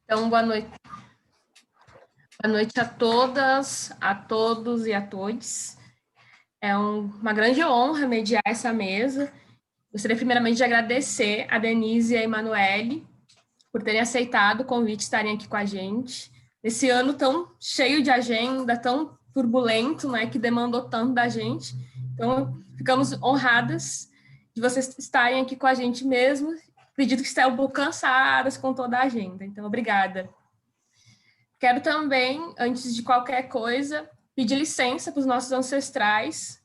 Então, boa noite a todas, a todos e a todes. É uma grande honra mediar essa mesa. Gostaria primeiramente de agradecer a Denise e a Emanuele por terem aceitado o convite de estarem aqui com a gente. Nesse ano tão cheio de agenda, tão turbulento, né, que demandou tanto da gente. Então, ficamos honradas de vocês estarem aqui com a gente mesmo. Acredito que estão um pouco cansadas com toda a agenda. Então, obrigada. Quero também, antes de qualquer coisa, pedir licença para os nossos ancestrais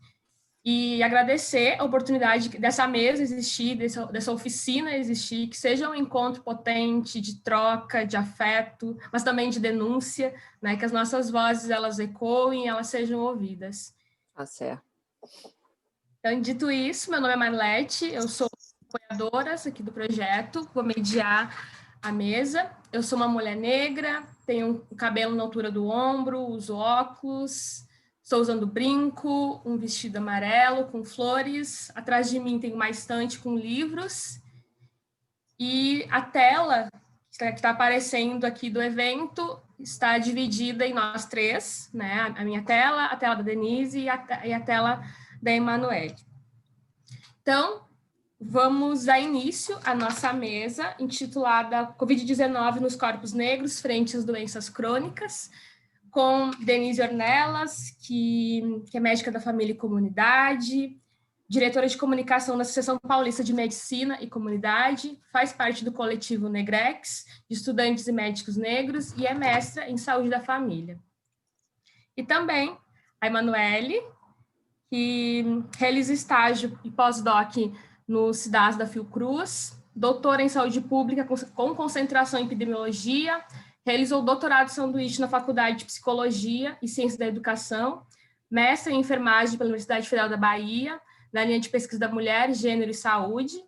e agradecer a oportunidade dessa mesa existir, dessa oficina existir, que seja um encontro potente de troca, de afeto, mas também de denúncia, né, que as nossas vozes elas ecoem, elas sejam ouvidas. Tá certo. Então, dito isso, meu nome é Marlete, eu sou apoiadora aqui do projeto, vou mediar a mesa. Eu sou uma mulher negra, tenho o cabelo na altura do ombro, uso óculos, estou usando brinco, um vestido amarelo com flores. Atrás de mim tem uma estante com livros. E a tela que está aparecendo aqui do evento está dividida em nós três, né? A minha tela, a tela da Denise e a tela da Emanuele. Então, vamos dar início à nossa mesa, intitulada Covid-19 nos corpos negros frente às doenças crônicas, com Denise Ornelas, que é médica da família e comunidade, diretora de comunicação da Associação Paulista de Medicina e Comunidade, faz parte do coletivo Negrex, de estudantes e médicos negros, e é mestra em saúde da família. E também a Emanuele, que realiza estágio e pós-doc no CIDAS da Fiocruz, doutora em saúde pública com concentração em epidemiologia, realizou doutorado sanduíche na Faculdade de Psicologia e Ciências da Educação, mestre em enfermagem pela Universidade Federal da Bahia, na linha de pesquisa da mulher, gênero e saúde,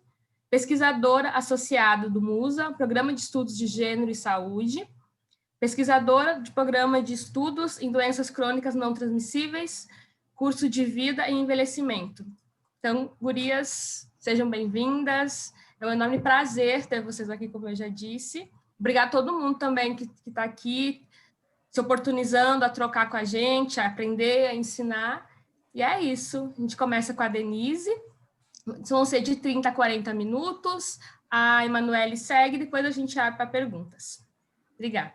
pesquisadora associada do MUSA, Programa de Estudos de Gênero e Saúde, pesquisadora de Programa de Estudos em Doenças Crônicas Não Transmissíveis, curso de vida e envelhecimento. Então, gurias, sejam bem-vindas. É um enorme prazer ter vocês aqui, como eu já disse. Obrigada a todo mundo também que está aqui, se oportunizando a trocar com a gente, a aprender, a ensinar. E é isso. A gente começa com a Denise. Vão ser de 30 a 40 minutos. A Emanuele segue, depois a gente abre para perguntas. Obrigada.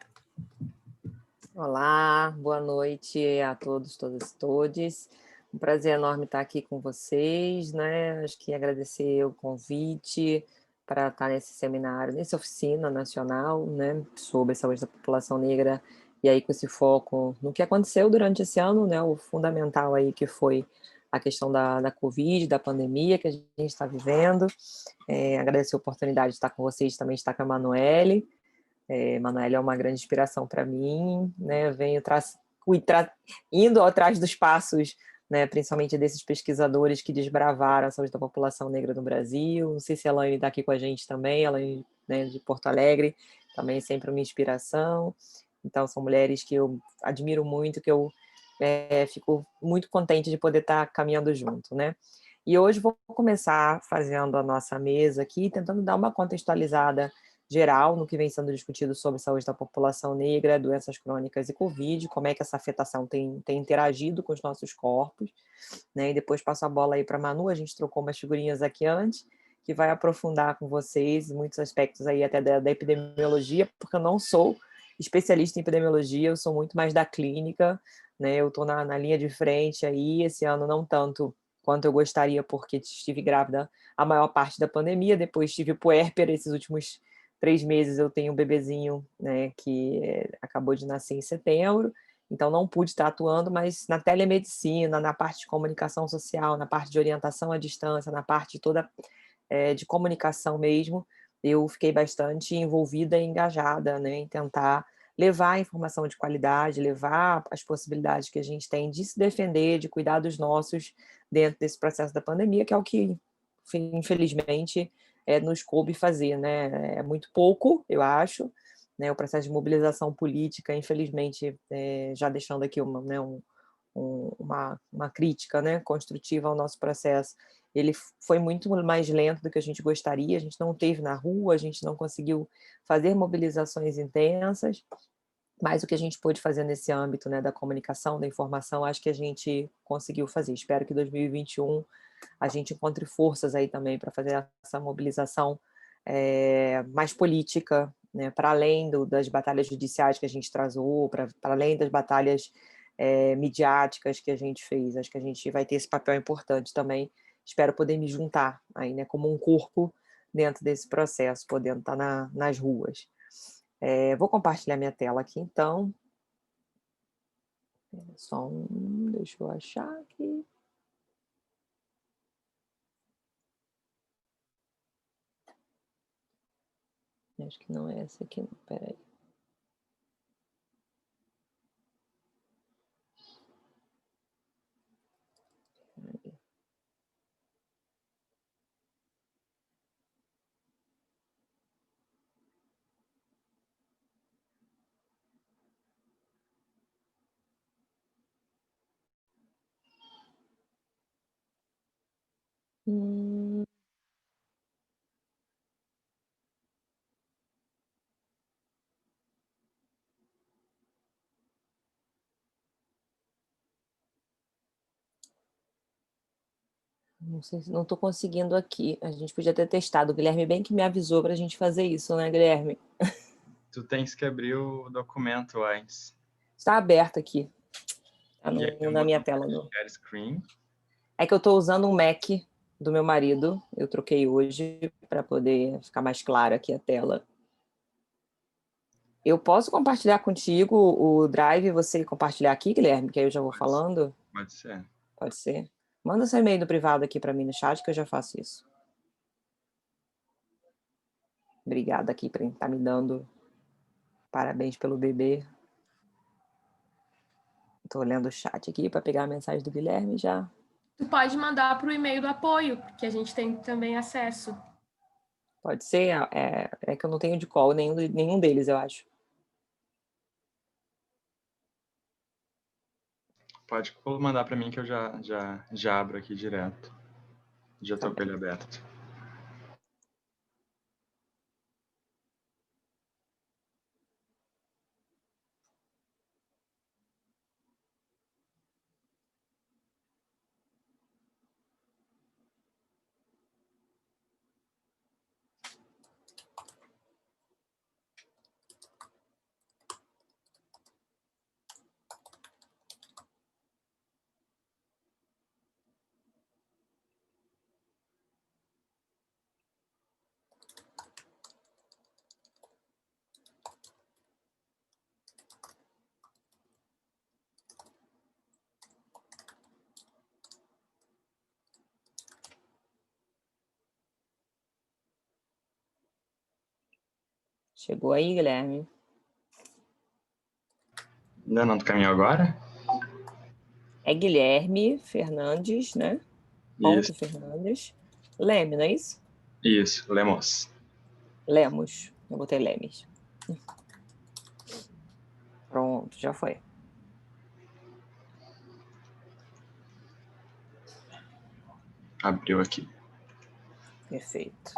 Olá, boa noite a todos, todas e todes. Um prazer enorme estar aqui com vocês, né? Acho que agradecer o convite para estar nesse seminário, nessa oficina nacional, né, sobre a saúde da população negra, e aí com esse foco no que aconteceu durante esse ano, né, o fundamental aí que foi a questão da Covid, da pandemia que a gente está vivendo. Agradecer a oportunidade de estar com vocês, também estar com a Emanuele. Emanuele é uma grande inspiração para mim, né? Venho indo atrás dos passos, né, principalmente desses pesquisadores que desbravaram a saúde da população negra no Brasil. Não sei se a Elaine está aqui com a gente também, Elaine, né, de Porto Alegre, também sempre uma inspiração. Então, são mulheres que eu admiro muito, que eu fico muito contente de poder estar caminhando junto, né? E hoje vou começar fazendo a nossa mesa aqui, tentando dar uma contextualizada geral no que vem sendo discutido sobre saúde da população negra, doenças crônicas e Covid, como é que essa afetação tem interagido com os nossos corpos, né? E depois passo a bola aí para a Manu, a gente trocou umas figurinhas aqui antes, que vai aprofundar com vocês muitos aspectos aí até da epidemiologia, porque eu não sou especialista em epidemiologia, eu sou muito mais da clínica, né? Eu estou na linha de frente aí, esse ano não tanto quanto eu gostaria, porque estive grávida a maior parte da pandemia, depois tive puérpera esses últimos 3 meses, eu tenho um bebezinho, né, que acabou de nascer em setembro, então não pude estar atuando, mas na telemedicina, na parte de comunicação social, na parte de orientação à distância, na parte toda de comunicação mesmo, eu fiquei bastante envolvida e engajada, né, em tentar levar a informação de qualidade, levar as possibilidades que a gente tem de se defender, de cuidar dos nossos dentro desse processo da pandemia, que é o que, infelizmente, nos coube fazer, né? É muito pouco, eu acho, né? O processo de mobilização política, infelizmente, já deixando aqui uma crítica, né, construtiva ao nosso processo. Ele foi muito mais lento do que a gente gostaria, a gente não teve na rua, a gente não conseguiu fazer mobilizações intensas, mas o que a gente pôde fazer nesse âmbito, né, da comunicação, da informação, acho que a gente conseguiu fazer. Espero que em 2021 a gente encontre forças aí também para fazer essa mobilização mais política, né, para além das batalhas judiciais que a gente travou, para além das batalhas midiáticas que a gente fez. Acho que a gente vai ter esse papel importante também. Espero poder me juntar aí, né, como um corpo dentro desse processo, podendo estar nas ruas. Vou compartilhar minha tela aqui, então. Deixa eu achar aqui. Acho que não é essa aqui, não. Peraí. Não sei, não estou conseguindo aqui. A gente podia ter testado. O Guilherme bem que me avisou para a gente fazer isso, né, Guilherme? Tu tens que abrir o documento antes. Está aberto aqui. Está E na minha tela. Share screen. É que eu estou usando um Mac do meu marido. Eu troquei hoje para poder ficar mais clara aqui a tela. Eu posso compartilhar contigo o Drive e você compartilhar aqui, Guilherme? Que aí eu já vou falando? Pode ser. Pode ser. Manda seu e-mail no privado aqui para mim no chat que eu já faço isso. Obrigada aqui por estar me dando parabéns pelo bebê. Estou olhando o chat aqui para pegar a mensagem do Guilherme já. Tu pode mandar para o e-mail do apoio, que a gente tem também acesso. Pode ser, é que eu não tenho de call nenhum deles, eu acho. Pode mandar para mim que eu já abro aqui direto. Já estou com ele aberto. Chegou aí, Guilherme? Ainda não, tu caminhou agora? É Guilherme Fernandes, né? Ponto Fernandes. Leme, não é isso? Isso, Lemos. Lemos. Eu botei Lemes. Pronto, já foi. Abriu aqui. Perfeito.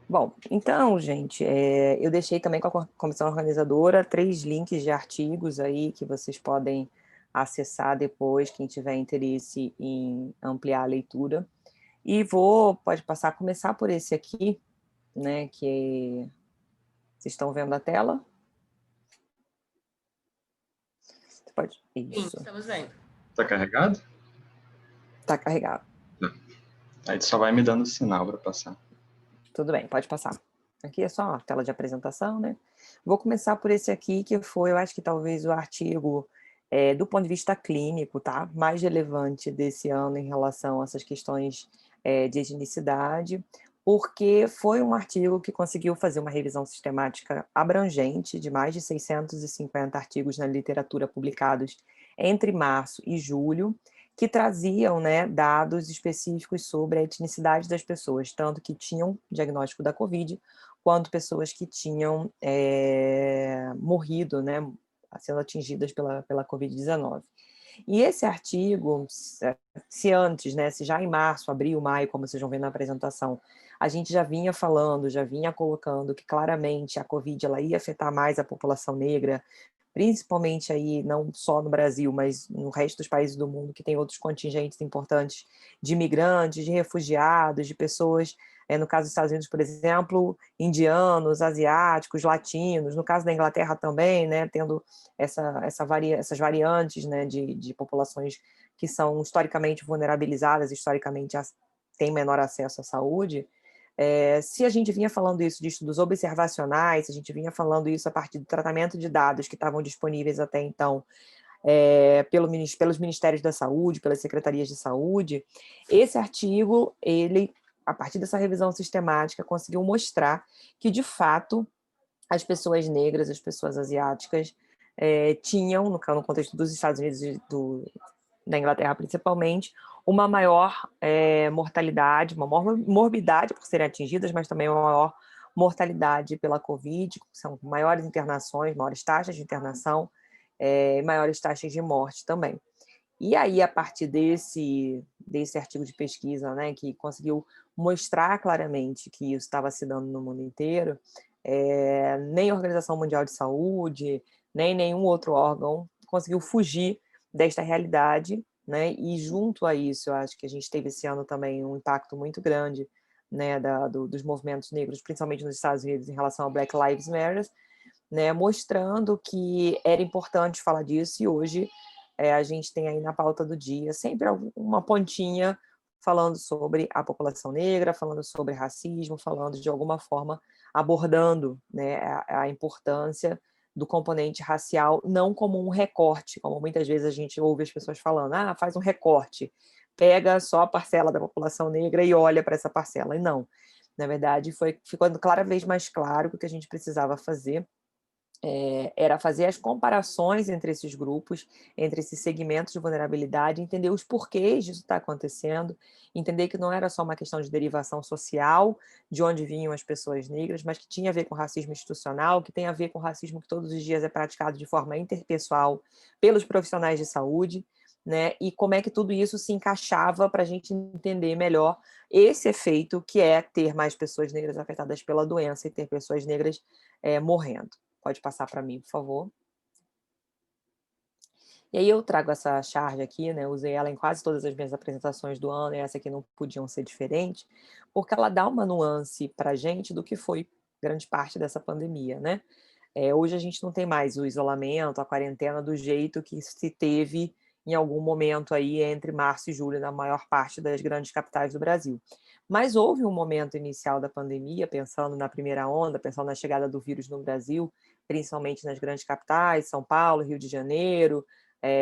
Bom, então, gente, eu deixei também com a comissão organizadora 3 links de artigos aí que vocês podem acessar depois, quem tiver interesse em ampliar a leitura. E pode começar por esse aqui, né, que vocês estão vendo a tela? Você pode... Isso. Sim, estamos vendo. Tá carregado? Tá carregado. Não. Aí tu só vai me dando sinal para passar. Tudo bem, pode passar. Aqui é só a tela de apresentação, né? Vou começar por esse aqui, que foi, eu acho que talvez o artigo, do ponto de vista clínico, tá? Mais relevante desse ano em relação a essas questões de etnicidade, porque foi um artigo que conseguiu fazer uma revisão sistemática abrangente de mais de 650 artigos na literatura publicados entre março e julho, que traziam, né, dados específicos sobre a etnicidade das pessoas, tanto que tinham diagnóstico da Covid, quanto pessoas que tinham morrido, né, sendo atingidas pela Covid-19. E esse artigo, se antes, né, se já em março, abril, maio, como vocês vão ver na apresentação, a gente já vinha falando, já vinha colocando que claramente a Covid ela ia afetar mais a população negra, principalmente aí, não só no Brasil, mas no resto dos países do mundo, que tem outros contingentes importantes de imigrantes, de refugiados, de pessoas, no caso dos Estados Unidos, por exemplo, indianos, asiáticos, latinos, no caso da Inglaterra também, né, tendo essas variantes, né, de populações que são historicamente vulnerabilizadas, historicamente têm menor acesso à saúde. Se a gente vinha falando isso de estudos observacionais, se a gente vinha falando isso a partir do tratamento de dados que estavam disponíveis até então, pelos Ministérios da Saúde, pelas Secretarias de Saúde, esse artigo, ele, a partir dessa revisão sistemática, conseguiu mostrar que, de fato, as pessoas negras, as pessoas asiáticas, tinham, no contexto dos Estados Unidos e da Inglaterra principalmente, uma maior mortalidade, uma maior morbidade por serem atingidas, mas também uma maior mortalidade pela Covid, são maiores internações, maiores taxas de internação, maiores taxas de morte também. E aí, a partir desse artigo de pesquisa, né, que conseguiu mostrar claramente que isso estava se dando no mundo inteiro, nem a Organização Mundial de Saúde, nem nenhum outro órgão conseguiu fugir desta realidade, né? E junto a isso, eu acho que a gente teve esse ano também um impacto muito grande, né, dos movimentos negros, principalmente nos Estados Unidos, em relação ao Black Lives Matter, né, mostrando que era importante falar disso, e hoje a gente tem aí na pauta do dia sempre uma pontinha falando sobre a população negra, falando sobre racismo, falando de alguma forma, abordando, né, a importância do componente racial, não como um recorte, como muitas vezes a gente ouve as pessoas falando, faz um recorte, pega só a parcela da população negra e olha para essa parcela. E não, na verdade, ficou cada vez mais claro que o que a gente precisava fazer era fazer as comparações entre esses grupos, entre esses segmentos de vulnerabilidade, entender os porquês disso está acontecendo, entender que não era só uma questão de derivação social, de onde vinham as pessoas negras, mas que tinha a ver com racismo institucional, que tem a ver com racismo que todos os dias é praticado de forma interpessoal pelos profissionais de saúde, né? E como é que tudo isso se encaixava para a gente entender melhor esse efeito que é ter mais pessoas negras afetadas pela doença e ter pessoas negras morrendo. Pode passar para mim, por favor. E aí eu trago essa charge aqui, né, usei ela em quase todas as minhas apresentações do ano, e essa aqui não podiam ser diferente, porque ela dá uma nuance para a gente do que foi grande parte dessa pandemia, né? Hoje a gente não tem mais o isolamento, a quarentena do jeito que se teve em algum momento aí entre março e julho na maior parte das grandes capitais do Brasil. Mas houve um momento inicial da pandemia, pensando na primeira onda, pensando na chegada do vírus no Brasil, principalmente nas grandes capitais, São Paulo, Rio de Janeiro,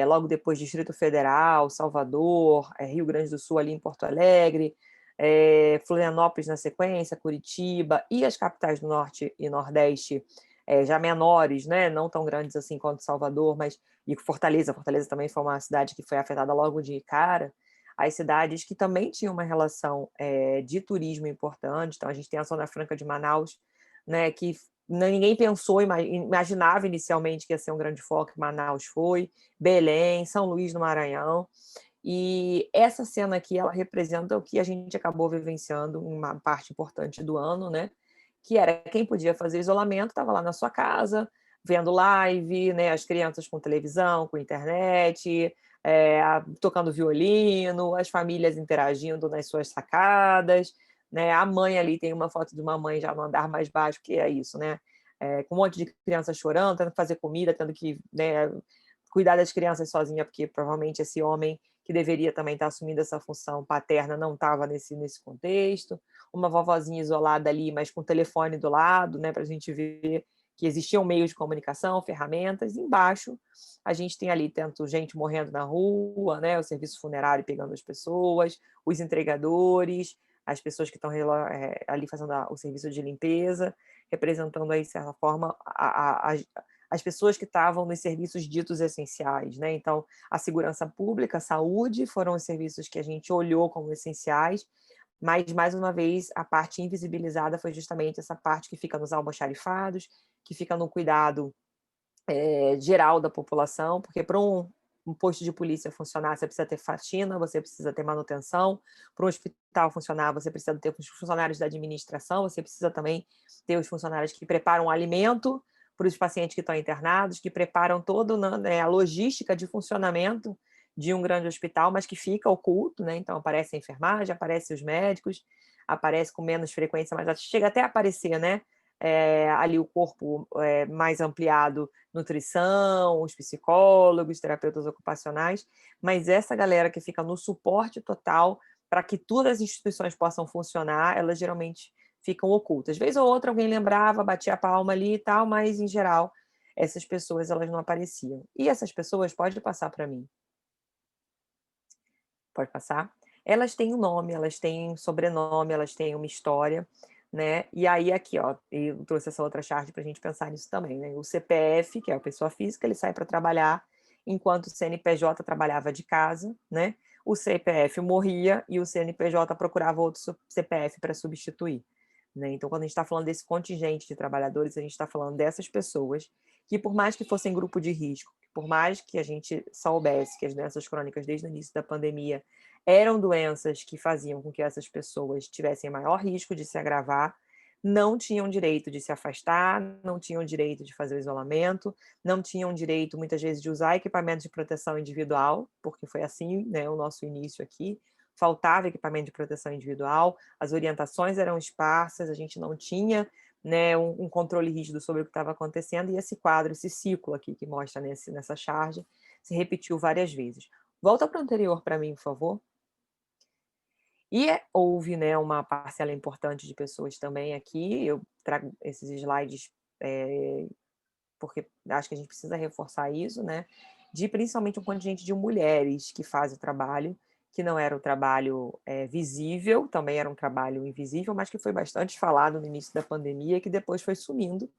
logo depois Distrito Federal, Salvador, Rio Grande do Sul ali em Porto Alegre, Florianópolis na sequência, Curitiba e as capitais do Norte e Nordeste já menores, né, não tão grandes assim quanto Salvador, mas e Fortaleza também foi uma cidade que foi afetada logo de cara, as cidades que também tinham uma relação de turismo importante, então a gente tem a Zona Franca de Manaus, né, que ninguém pensou, imaginava inicialmente que ia ser um grande foco, Manaus foi, Belém, São Luís do Maranhão, e essa cena aqui, ela representa o que a gente acabou vivenciando em uma parte importante do ano, né, que era quem podia fazer isolamento, estava lá na sua casa, vendo live, né, as crianças com televisão, com internet, tocando violino, as famílias interagindo nas suas sacadas, né, a mãe ali, tem uma foto de uma mãe já no andar mais baixo, que é isso, né, com um monte de crianças chorando, tendo que fazer comida, tendo que, né, cuidar das crianças sozinha, porque provavelmente esse homem que deveria também estar assumindo essa função paterna não estava nesse contexto, uma vovozinha isolada ali, mas com o telefone do lado, né, para a gente ver que existiam meios de comunicação, ferramentas. Embaixo, a gente tem ali tanto gente morrendo na rua, né, o serviço funerário pegando as pessoas, os entregadores, as pessoas que estão ali fazendo o serviço de limpeza, representando aí, de certa forma, as pessoas que estavam nos serviços ditos essenciais, né? Então, a segurança pública, a saúde, foram os serviços que a gente olhou como essenciais, Mas, mais uma vez, a parte invisibilizada foi justamente essa parte que fica nos almoxarifados, que fica no cuidado geral da população, porque para um posto de polícia funcionar, você precisa ter faxina, você precisa ter manutenção, para um hospital funcionar, você precisa ter os funcionários da administração, você precisa também ter os funcionários que preparam o alimento para os pacientes que estão internados, que preparam toda, né, a logística de funcionamento de um grande hospital, mas que fica oculto, né? Então aparece a enfermagem, aparece os médicos, aparece com menos frequência, mas chega até a aparecer, né? Ali o corpo mais ampliado, nutrição, os psicólogos, terapeutas ocupacionais, mas essa galera que fica no suporte total para que todas as instituições possam funcionar, elas geralmente ficam ocultas. Vez ou outra alguém lembrava, batia a palma ali e tal, mas em geral essas pessoas elas não apareciam. E essas pessoas, pode passar para mim. Pode passar? Elas têm um nome, elas têm um sobrenome, elas têm uma história, né? E aí aqui, ó, eu trouxe essa outra charte para a gente pensar nisso também, né? O CPF, que é a pessoa física, ele sai para trabalhar, enquanto o CNPJ trabalhava de casa, né? O CPF morria e o CNPJ procurava outro CPF para substituir, né? Então, quando a gente está falando desse contingente de trabalhadores, a gente está falando dessas pessoas que, por mais que fossem grupo de risco, por mais que a gente soubesse que as doenças crônicas desde o início da pandemia eram doenças que faziam com que essas pessoas tivessem maior risco de se agravar, não tinham direito de se afastar, não tinham direito de fazer o isolamento, não tinham direito, muitas vezes, de usar equipamento de proteção individual, porque foi assim, né, o nosso início aqui, faltava equipamento de proteção individual, as orientações eram esparsas, a gente não tinha, né, um controle rígido sobre o que estava acontecendo, e esse quadro, esse ciclo aqui que mostra nessa charge, se repetiu várias vezes. Volta para o anterior para mim, por favor. E houve, né, uma parcela importante de pessoas também aqui, eu trago esses slides porque acho que a gente precisa reforçar isso, né, de principalmente um contingente de mulheres que faz o trabalho, que não era um trabalho visível, também era um trabalho invisível, mas que foi bastante falado no início da pandemia e que depois foi sumindo,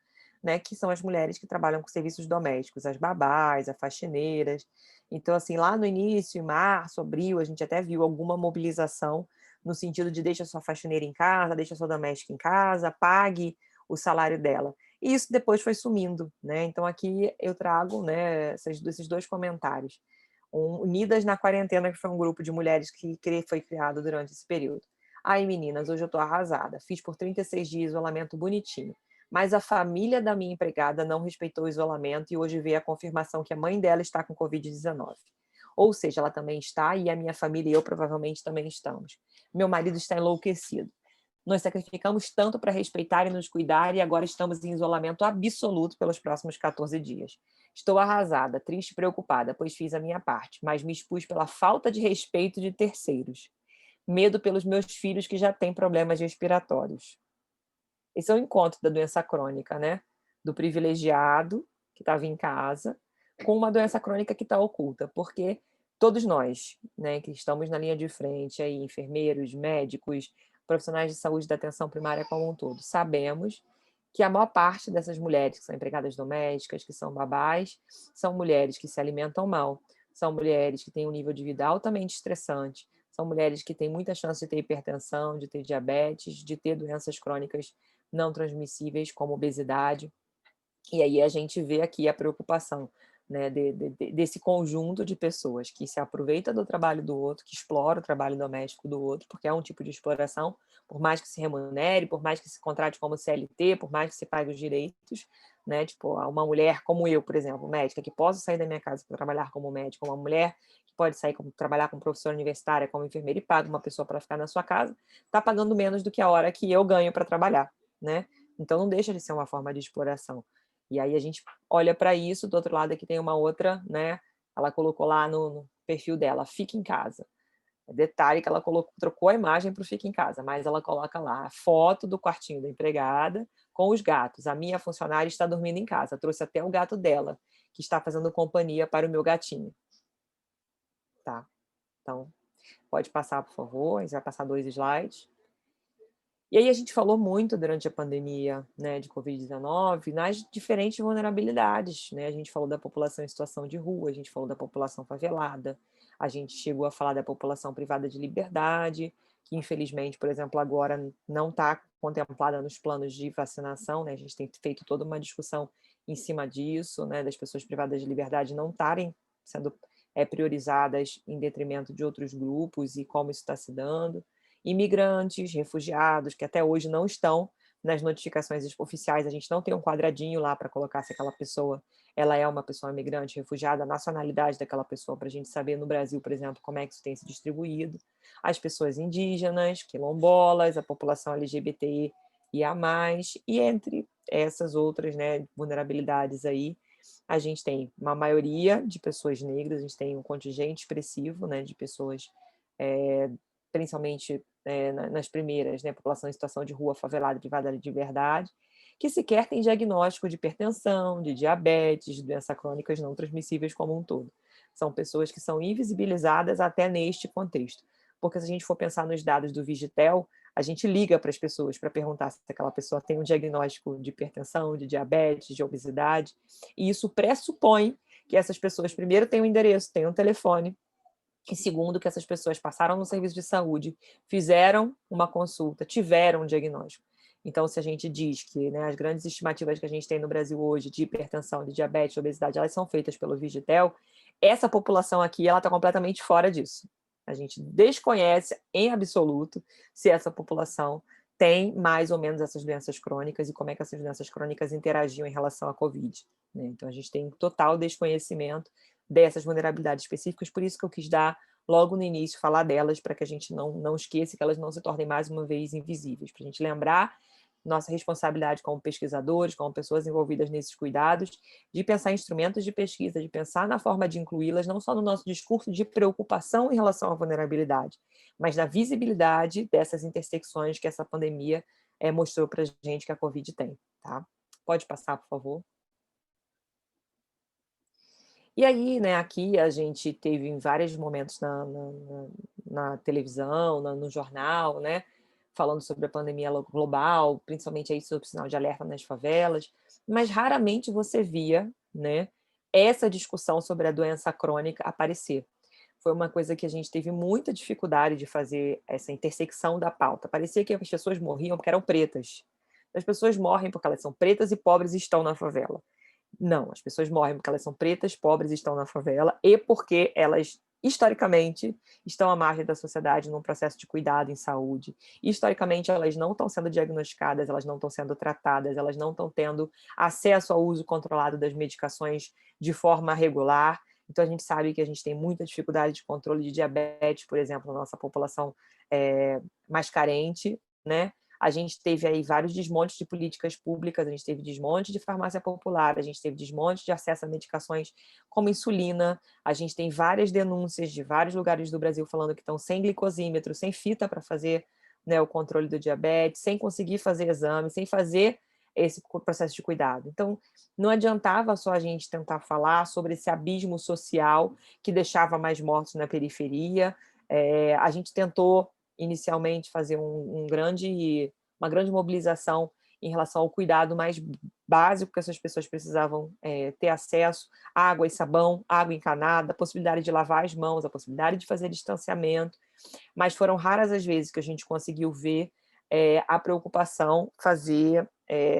né, que são as mulheres que trabalham com serviços domésticos, as babás, as faxineiras. Então, assim, lá no início, em março, abril, a gente até viu alguma mobilização no sentido de deixa sua faxineira em casa, deixa sua doméstica em casa, pague o salário dela. E isso depois foi sumindo, né? Então aqui eu trago, né, esses dois comentários. Unidas na Quarentena, que foi um grupo de mulheres que foi criado durante esse período. Ai, meninas, hoje eu tô arrasada. Fiz por 36 dias isolamento bonitinho. Mas a família da minha empregada não respeitou o isolamento e hoje veio a confirmação que a mãe dela está com Covid-19. Ou seja, ela também está e a minha família e eu provavelmente também estamos. Meu marido está enlouquecido. Nós sacrificamos tanto para respeitar e nos cuidar e agora estamos em isolamento absoluto pelos próximos 14 dias. Estou arrasada, triste e preocupada, pois fiz a minha parte, mas me expus pela falta de respeito de terceiros. Medo pelos meus filhos que já têm problemas respiratórios. Esse é o encontro da doença crônica, né? Do privilegiado, que estava em casa, com uma doença crônica que está oculta, porque todos nós, né, que estamos na linha de frente, aí, enfermeiros, médicos, profissionais de saúde da atenção primária como um todo, sabemos que a maior parte dessas mulheres que são empregadas domésticas, que são babás, são mulheres que se alimentam mal, são mulheres que têm um nível de vida altamente estressante, são mulheres que têm muita chance de ter hipertensão, de ter diabetes, de ter doenças crônicas não transmissíveis, como obesidade. E aí a gente vê aqui a preocupação, né, desse conjunto de pessoas que se aproveita do trabalho do outro, que explora o trabalho doméstico do outro, porque é um tipo de exploração, por mais que se remunere, por mais que se contrate como CLT, por mais que se pague os direitos, né, tipo, uma mulher como eu, por exemplo, médica, que posso sair da minha casa para trabalhar como médica, uma mulher que pode sair trabalhar como professora universitária, como enfermeira e paga uma pessoa para ficar na sua casa, está pagando menos do que a hora que eu ganho para trabalhar, né? Então não deixa de ser uma forma de exploração. E aí a gente olha para isso, do outro lado aqui tem uma outra, né? Ela colocou lá no perfil dela, fica em casa. Detalhe que ela trocou a imagem para o fica em casa, mas ela coloca lá a foto do quartinho da empregada com os gatos. A minha funcionária está dormindo em casa, trouxe até o gato dela, que está fazendo companhia para o meu gatinho. Tá? Então, pode passar, por favor, a gente vai passar 2 slides. E aí a gente falou muito durante a pandemia, né, de Covid-19 nas diferentes vulnerabilidades, né? A gente falou da população em situação de rua, a gente falou da população favelada, a gente chegou a falar da população privada de liberdade, que infelizmente, por exemplo, agora não está contemplada nos planos de vacinação, né? A gente tem feito toda uma discussão em cima disso, né? Das pessoas privadas de liberdade não estarem sendo priorizadas em detrimento de outros grupos e como isso está se dando. Imigrantes, refugiados, que até hoje não estão nas notificações oficiais, a gente não tem um quadradinho lá para colocar se aquela pessoa ela é uma pessoa imigrante, refugiada, a nacionalidade daquela pessoa, para a gente saber no Brasil, por exemplo, como é que isso tem se distribuído. As pessoas indígenas, quilombolas, a população LGBTI e a mais, e entre essas outras, né, vulnerabilidades aí, a gente tem uma maioria de pessoas negras, a gente tem um contingente expressivo, né, de pessoas, principalmente nas primeiras, né, população em situação de rua, favelada, privada de liberdade, que sequer tem diagnóstico de hipertensão, de diabetes, de doenças crônicas não transmissíveis como um todo. São pessoas que são invisibilizadas até neste contexto. Porque se a gente for pensar nos dados do Vigitel, a gente liga para as pessoas para perguntar se aquela pessoa tem um diagnóstico de hipertensão, de diabetes, de obesidade, e isso pressupõe que essas pessoas, primeiro, têm um endereço, têm um telefone, e segundo, que essas pessoas passaram no serviço de saúde, fizeram uma consulta, tiveram um diagnóstico. Então, se a gente diz que, né, as grandes estimativas que a gente tem no Brasil hoje de hipertensão, de diabetes, de obesidade, elas são feitas pelo Vigitel, essa população aqui ela está completamente fora disso. A gente desconhece em absoluto se essa população tem mais ou menos essas doenças crônicas e como é que essas doenças crônicas interagiam em relação à Covid, né? Então, a gente tem total desconhecimento dessas vulnerabilidades específicas, por isso que eu quis dar logo no início, falar delas, para que a gente não esqueça, que elas não se tornem mais uma vez invisíveis, para a gente lembrar nossa responsabilidade como pesquisadores, como pessoas envolvidas nesses cuidados, de pensar em instrumentos de pesquisa, de pensar na forma de incluí-las, não só no nosso discurso de preocupação em relação à vulnerabilidade, mas na visibilidade dessas intersecções que essa pandemia mostrou para a gente que a Covid tem. Tá? Pode passar, por favor. E aí, né, aqui a gente teve em vários momentos na televisão, no jornal, né, falando sobre a pandemia global, principalmente aí sobre o sinal de alerta nas favelas, mas raramente você via, né, essa discussão sobre a doença crônica aparecer. Foi uma coisa que a gente teve muita dificuldade de fazer essa intersecção da pauta. Parecia que as pessoas morriam porque eram pretas. As pessoas morrem porque elas são pretas e pobres e estão na favela. Não, as pessoas morrem porque elas são pretas, pobres e estão na favela, e porque elas, historicamente, estão à margem da sociedade num processo de cuidado em saúde. Historicamente, elas não estão sendo diagnosticadas, elas não estão sendo tratadas, elas não estão tendo acesso ao uso controlado das medicações de forma regular. Então, a gente sabe que a gente tem muita dificuldade de controle de diabetes, por exemplo, na nossa população mais carente, né? A gente teve aí vários desmontes de políticas públicas, a gente teve desmonte de farmácia popular, a gente teve desmonte de acesso a medicações como insulina, a gente tem várias denúncias de vários lugares do Brasil falando que estão sem glicosímetro, sem fita para fazer, né, o controle do diabetes, sem conseguir fazer exame, sem fazer esse processo de cuidado. Então, não adiantava só a gente tentar falar sobre esse abismo social que deixava mais mortos na periferia. A gente tentou inicialmente fazer uma grande mobilização em relação ao cuidado mais básico que essas pessoas precisavam ter acesso, água e sabão, água encanada, a possibilidade de lavar as mãos, a possibilidade de fazer distanciamento, mas foram raras as vezes que a gente conseguiu ver a preocupação fazer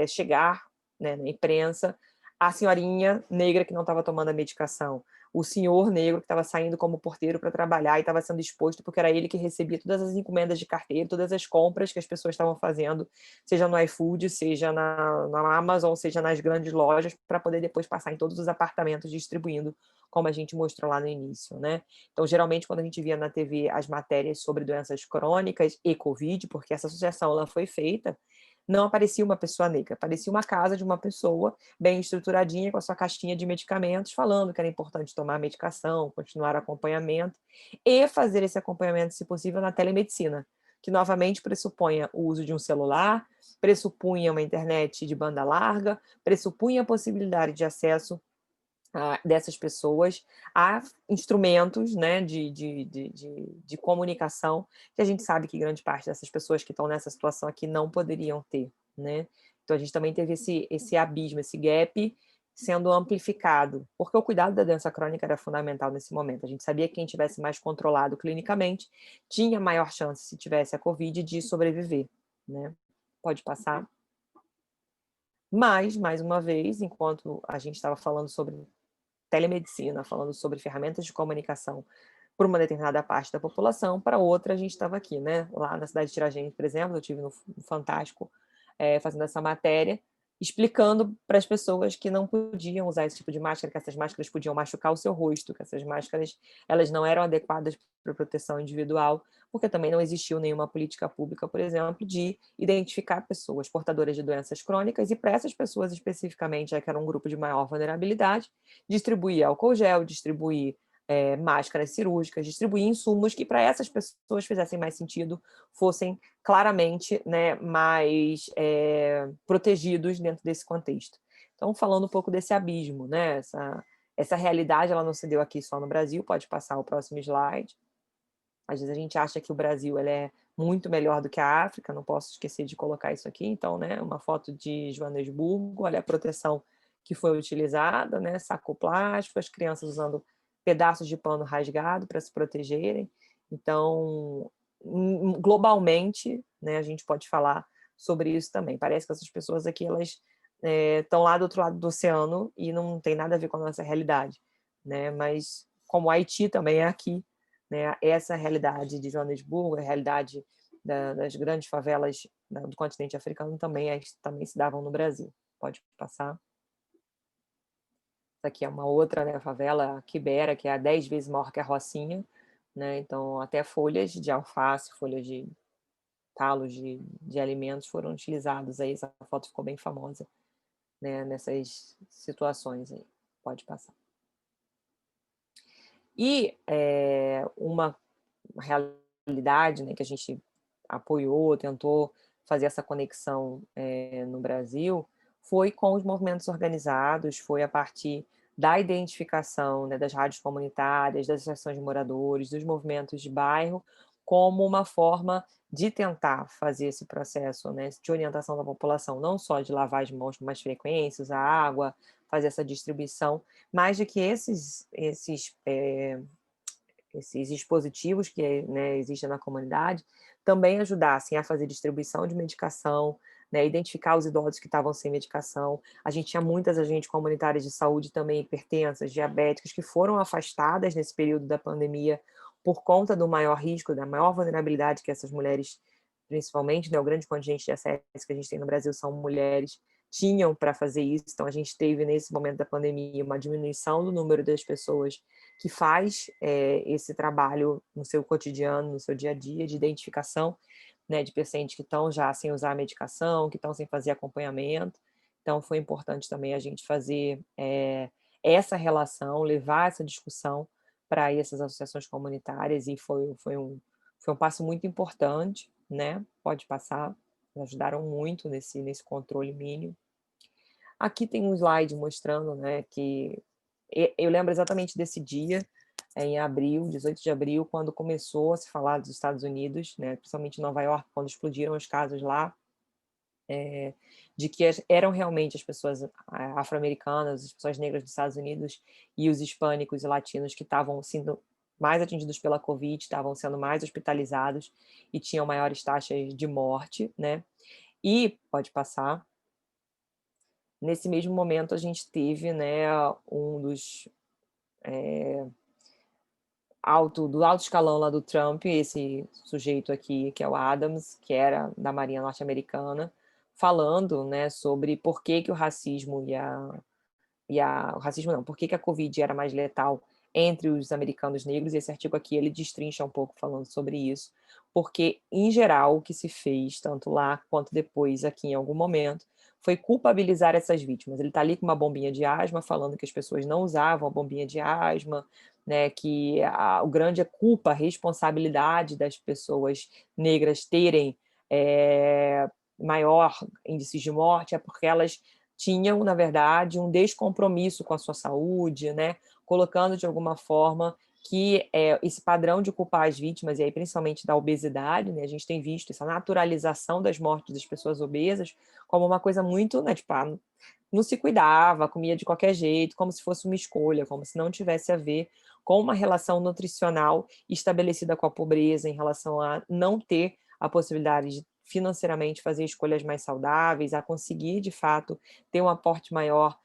chegar, né, na imprensa a senhorinha negra que não estava tomando a medicação, o senhor negro que estava saindo como porteiro para trabalhar e estava sendo exposto porque era ele que recebia todas as encomendas de carteira, todas as compras que as pessoas estavam fazendo, seja no iFood, seja na Amazon, seja nas grandes lojas, para poder depois passar em todos os apartamentos distribuindo, como a gente mostrou lá no início, né? Então, geralmente, quando a gente via na TV as matérias sobre doenças crônicas e Covid, porque essa associação ela foi feita, não aparecia uma pessoa negra, aparecia uma casa de uma pessoa bem estruturadinha, com a sua caixinha de medicamentos, falando que era importante tomar medicação, continuar acompanhamento, e fazer esse acompanhamento, se possível, na telemedicina, que novamente pressupunha o uso de um celular, pressupunha uma internet de banda larga, pressupunha a possibilidade de acesso dessas pessoas a instrumentos, né, de comunicação, que a gente sabe que grande parte dessas pessoas que estão nessa situação aqui não poderiam ter, né? Então, a gente também teve esse abismo, esse gap sendo amplificado, porque o cuidado da doença crônica era fundamental nesse momento. A gente sabia que quem tivesse mais controlado clinicamente tinha maior chance, se tivesse a Covid, de sobreviver, né? Pode passar. Mas, mais uma vez, enquanto a gente estava falando sobre telemedicina, falando sobre ferramentas de comunicação para uma determinada parte da população, para outra a gente estava aqui, né? Lá na cidade de Tiradentes, por exemplo, eu estive no Fantástico fazendo essa matéria, explicando para as pessoas que não podiam usar esse tipo de máscara, que essas máscaras podiam machucar o seu rosto, que essas máscaras elas não eram adequadas para proteção individual, porque também não existiu nenhuma política pública, por exemplo, de identificar pessoas portadoras de doenças crônicas e para essas pessoas especificamente, já que era um grupo de maior vulnerabilidade, distribuir álcool gel, distribuir máscaras cirúrgicas, distribuir insumos que para essas pessoas fizessem mais sentido, fossem claramente, né, mais protegidos dentro desse contexto. Então, falando um pouco desse abismo, né, essa realidade ela não se deu aqui só no Brasil, pode passar o próximo slide. Às vezes a gente acha que o Brasil ele é muito melhor do que a África, não posso esquecer de colocar isso aqui, então, né, uma foto de Joanesburgo, olha a proteção que foi utilizada, né, saco plástico, as crianças usando pedaços de pano rasgado para se protegerem. Então, globalmente, né, a gente pode falar sobre isso também. Parece que essas pessoas aqui, elas estão lá do outro lado do oceano e não tem nada a ver com a nossa realidade, né? Mas como o Haiti também é aqui, né? Essa realidade de Joanesburgo, a realidade das grandes favelas do continente africano também se davam no Brasil. Pode passar. Essa aqui é uma outra, né, favela, a Kibera, que é 10 vezes maior que a Rocinha, né? Então, até folhas de alface, folhas de talos de alimentos foram utilizados aí. Essa foto ficou bem famosa, né, nessas situações aí. Pode passar. E uma realidade, né, que a gente apoiou, tentou fazer essa conexão no Brasil, foi com os movimentos organizados, foi a partir da identificação, né, das rádios comunitárias, das associações de moradores, dos movimentos de bairro, como uma forma de tentar fazer esse processo, né, de orientação da população, não só de lavar as mãos com mais frequência, usar água, fazer essa distribuição, mas de que esses dispositivos que, né, existem na comunidade também ajudassem a fazer distribuição de medicação, né, identificar os idosos que estavam sem medicação. A gente tinha muitas agentes comunitárias de saúde também hipertensas, diabéticas, que foram afastadas nesse período da pandemia por conta do maior risco, da maior vulnerabilidade que essas mulheres, principalmente, né, o grande contingente de acesso que a gente tem no Brasil são mulheres, tinham para fazer isso. Então, a gente teve, nesse momento da pandemia, uma diminuição do número das pessoas que faz esse trabalho no seu cotidiano, no seu dia a dia, de identificação, né, de pacientes que estão já sem usar a medicação, que estão sem fazer acompanhamento. Então, foi importante também a gente fazer essa relação, levar essa discussão para essas associações comunitárias, e foi um passo muito importante, né? Pode passar, ajudaram muito nesse controle mínimo. Aqui tem um slide mostrando, né, que eu lembro exatamente desse dia, em abril, 18 de abril, quando começou a se falar dos Estados Unidos, né, principalmente em Nova York, quando explodiram os casos lá, de que eram realmente as pessoas afro-americanas, as pessoas negras dos Estados Unidos e os hispânicos e latinos que estavam sendo mais atingidos pela Covid, estavam sendo mais hospitalizados e tinham maiores taxas de morte, né? E, pode passar, nesse mesmo momento a gente teve, né, um dos do alto escalão lá do Trump, esse sujeito aqui, que é o Adams, que era da Marinha Norte-Americana, falando, né, sobre por que o racismo o racismo não, por que a Covid era mais letal entre os americanos negros, e esse artigo aqui ele destrincha um pouco falando sobre isso, porque, em geral, o que se fez, tanto lá quanto depois aqui em algum momento, foi culpabilizar essas vítimas. Ele está ali com uma bombinha de asma, falando que as pessoas não usavam a bombinha de asma, né, que o grande culpa, a responsabilidade das pessoas negras terem maior índice de morte é porque elas tinham, na verdade, um descompromisso com a sua saúde, né, colocando de alguma forma que esse padrão de culpar as vítimas, e aí principalmente da obesidade, né, a gente tem visto essa naturalização das mortes das pessoas obesas como uma coisa muito, né, tipo, não se cuidava, comia de qualquer jeito, como se fosse uma escolha, como se não tivesse a ver com uma relação nutricional estabelecida com a pobreza, em relação a não ter a possibilidade de financeiramente fazer escolhas mais saudáveis, a conseguir, de fato, ter um aporte maior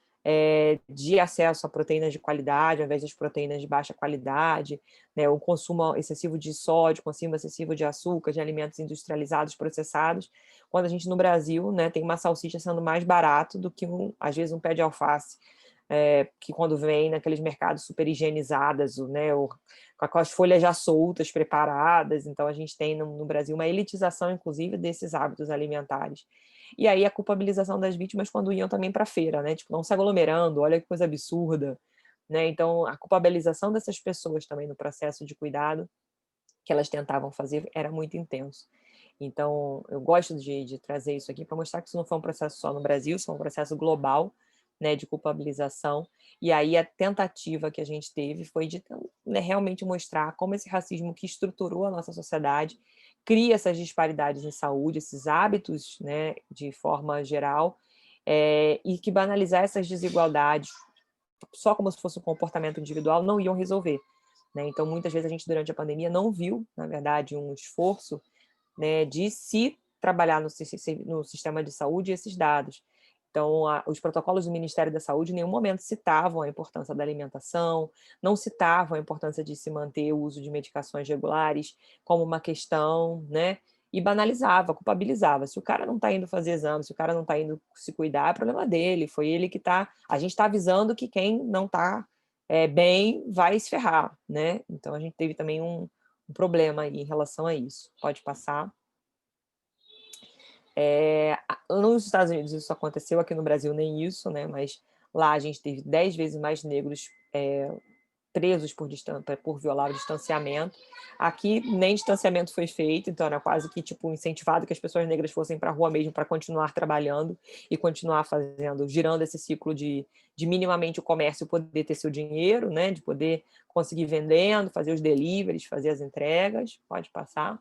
de acesso a proteínas de qualidade, ao invés das proteínas de baixa qualidade, né, o consumo excessivo de sódio, consumo excessivo de açúcar, de alimentos industrializados, processados, quando a gente no Brasil, né, tem uma salsicha sendo mais barato do que, às vezes, um pé de alface, que quando vem naqueles mercados super higienizados, né, com as folhas já soltas, preparadas. Então a gente tem no Brasil uma elitização, inclusive, desses hábitos alimentares. E aí a culpabilização das vítimas quando iam também para a feira, né, tipo, não se aglomerando, olha que coisa absurda, né, então a culpabilização dessas pessoas também no processo de cuidado que elas tentavam fazer era muito intenso. Então, eu gosto de trazer isso aqui para mostrar que isso não foi um processo só no Brasil, isso é um processo global, né, de culpabilização, e aí a tentativa que a gente teve foi de, né, realmente mostrar como esse racismo que estruturou a nossa sociedade cria essas disparidades em saúde, esses hábitos, né, de forma geral, e que banalizar essas desigualdades só como se fosse um comportamento individual não iam resolver, né? Então, muitas vezes a gente, durante a pandemia, não viu, na verdade, um esforço, né, de se trabalhar no sistema de saúde esses dados. Então, os protocolos do Ministério da Saúde em nenhum momento citavam a importância da alimentação, não citavam a importância de se manter o uso de medicações regulares como uma questão, né? E banalizava, culpabilizava. Se o cara não está indo fazer exame, se o cara não está indo se cuidar, é problema dele, foi ele que está... A gente está avisando que quem não está bem vai se ferrar, né? Então, a gente teve também um problema aí em relação a isso. Pode passar. Nos Estados Unidos isso aconteceu, aqui no Brasil nem isso, né? Mas lá a gente teve 10 vezes mais negros presos por violar o distanciamento. Aqui nem distanciamento foi feito, então era quase que tipo incentivado que as pessoas negras fossem para a rua mesmo para continuar trabalhando e continuar fazendo, girando esse ciclo de minimamente o comércio poder ter seu dinheiro, né? De poder conseguir vendendo, fazer os deliveries, fazer as entregas. Pode passar.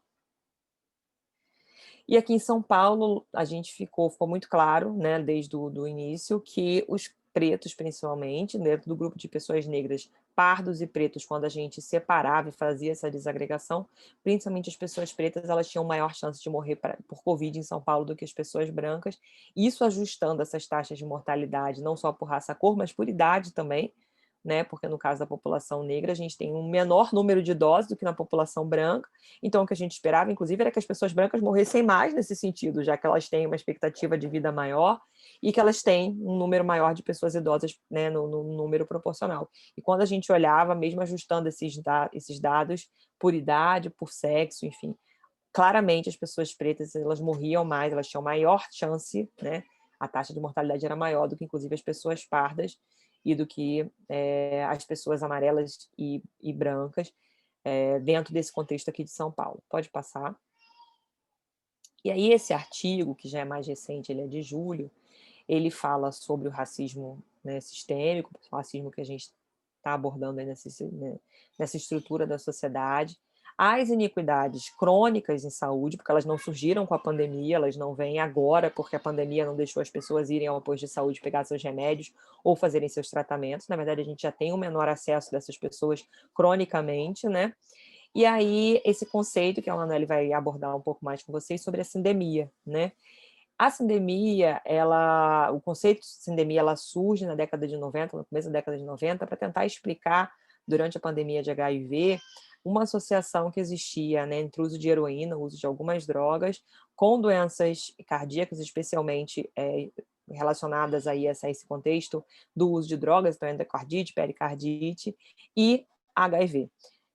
E aqui em São Paulo, a gente ficou muito claro, né, desde o início, que os pretos, principalmente, dentro do grupo de pessoas negras, pardos e pretos, quando a gente separava e fazia essa desagregação, principalmente as pessoas pretas, elas tinham maior chance de morrer por Covid em São Paulo do que as pessoas brancas, isso ajustando essas taxas de mortalidade, não só por raça, cor, mas por idade também, né? Porque no caso da população negra, a gente tem um menor número de idosos do que na população branca, então o que a gente esperava, inclusive, era que as pessoas brancas morressem mais nesse sentido, já que elas têm uma expectativa de vida maior e que elas têm um número maior de pessoas idosas, né, no número proporcional. E quando a gente olhava, mesmo ajustando esses dados por idade, por sexo, enfim, claramente as pessoas pretas elas morriam mais, elas tinham maior chance, né? A taxa de mortalidade era maior do que, inclusive, as pessoas pardas e do que as pessoas amarelas e brancas, dentro desse contexto aqui de São Paulo. Pode passar. E aí esse artigo, que já é mais recente, ele é de julho, ele fala sobre o racismo, né, sistêmico, o racismo que a gente está abordando aí nessa estrutura da sociedade, as iniquidades crônicas em saúde, porque elas não surgiram com a pandemia, elas não vêm agora porque a pandemia não deixou as pessoas irem ao posto de saúde pegar seus remédios ou fazerem seus tratamentos. Na verdade, a gente já tem um menor acesso dessas pessoas cronicamente, né? E aí, esse conceito que a Manoel vai abordar um pouco mais com vocês sobre a sindemia, né? A sindemia, o conceito de sindemia, ela surge na década de 90, no começo da década de 90, para tentar explicar, durante a pandemia de HIV, uma associação que existia, né, entre o uso de heroína, o uso de algumas drogas, com doenças cardíacas, especialmente relacionadas aí a esse contexto do uso de drogas, então endocardite, pericardite e HIV.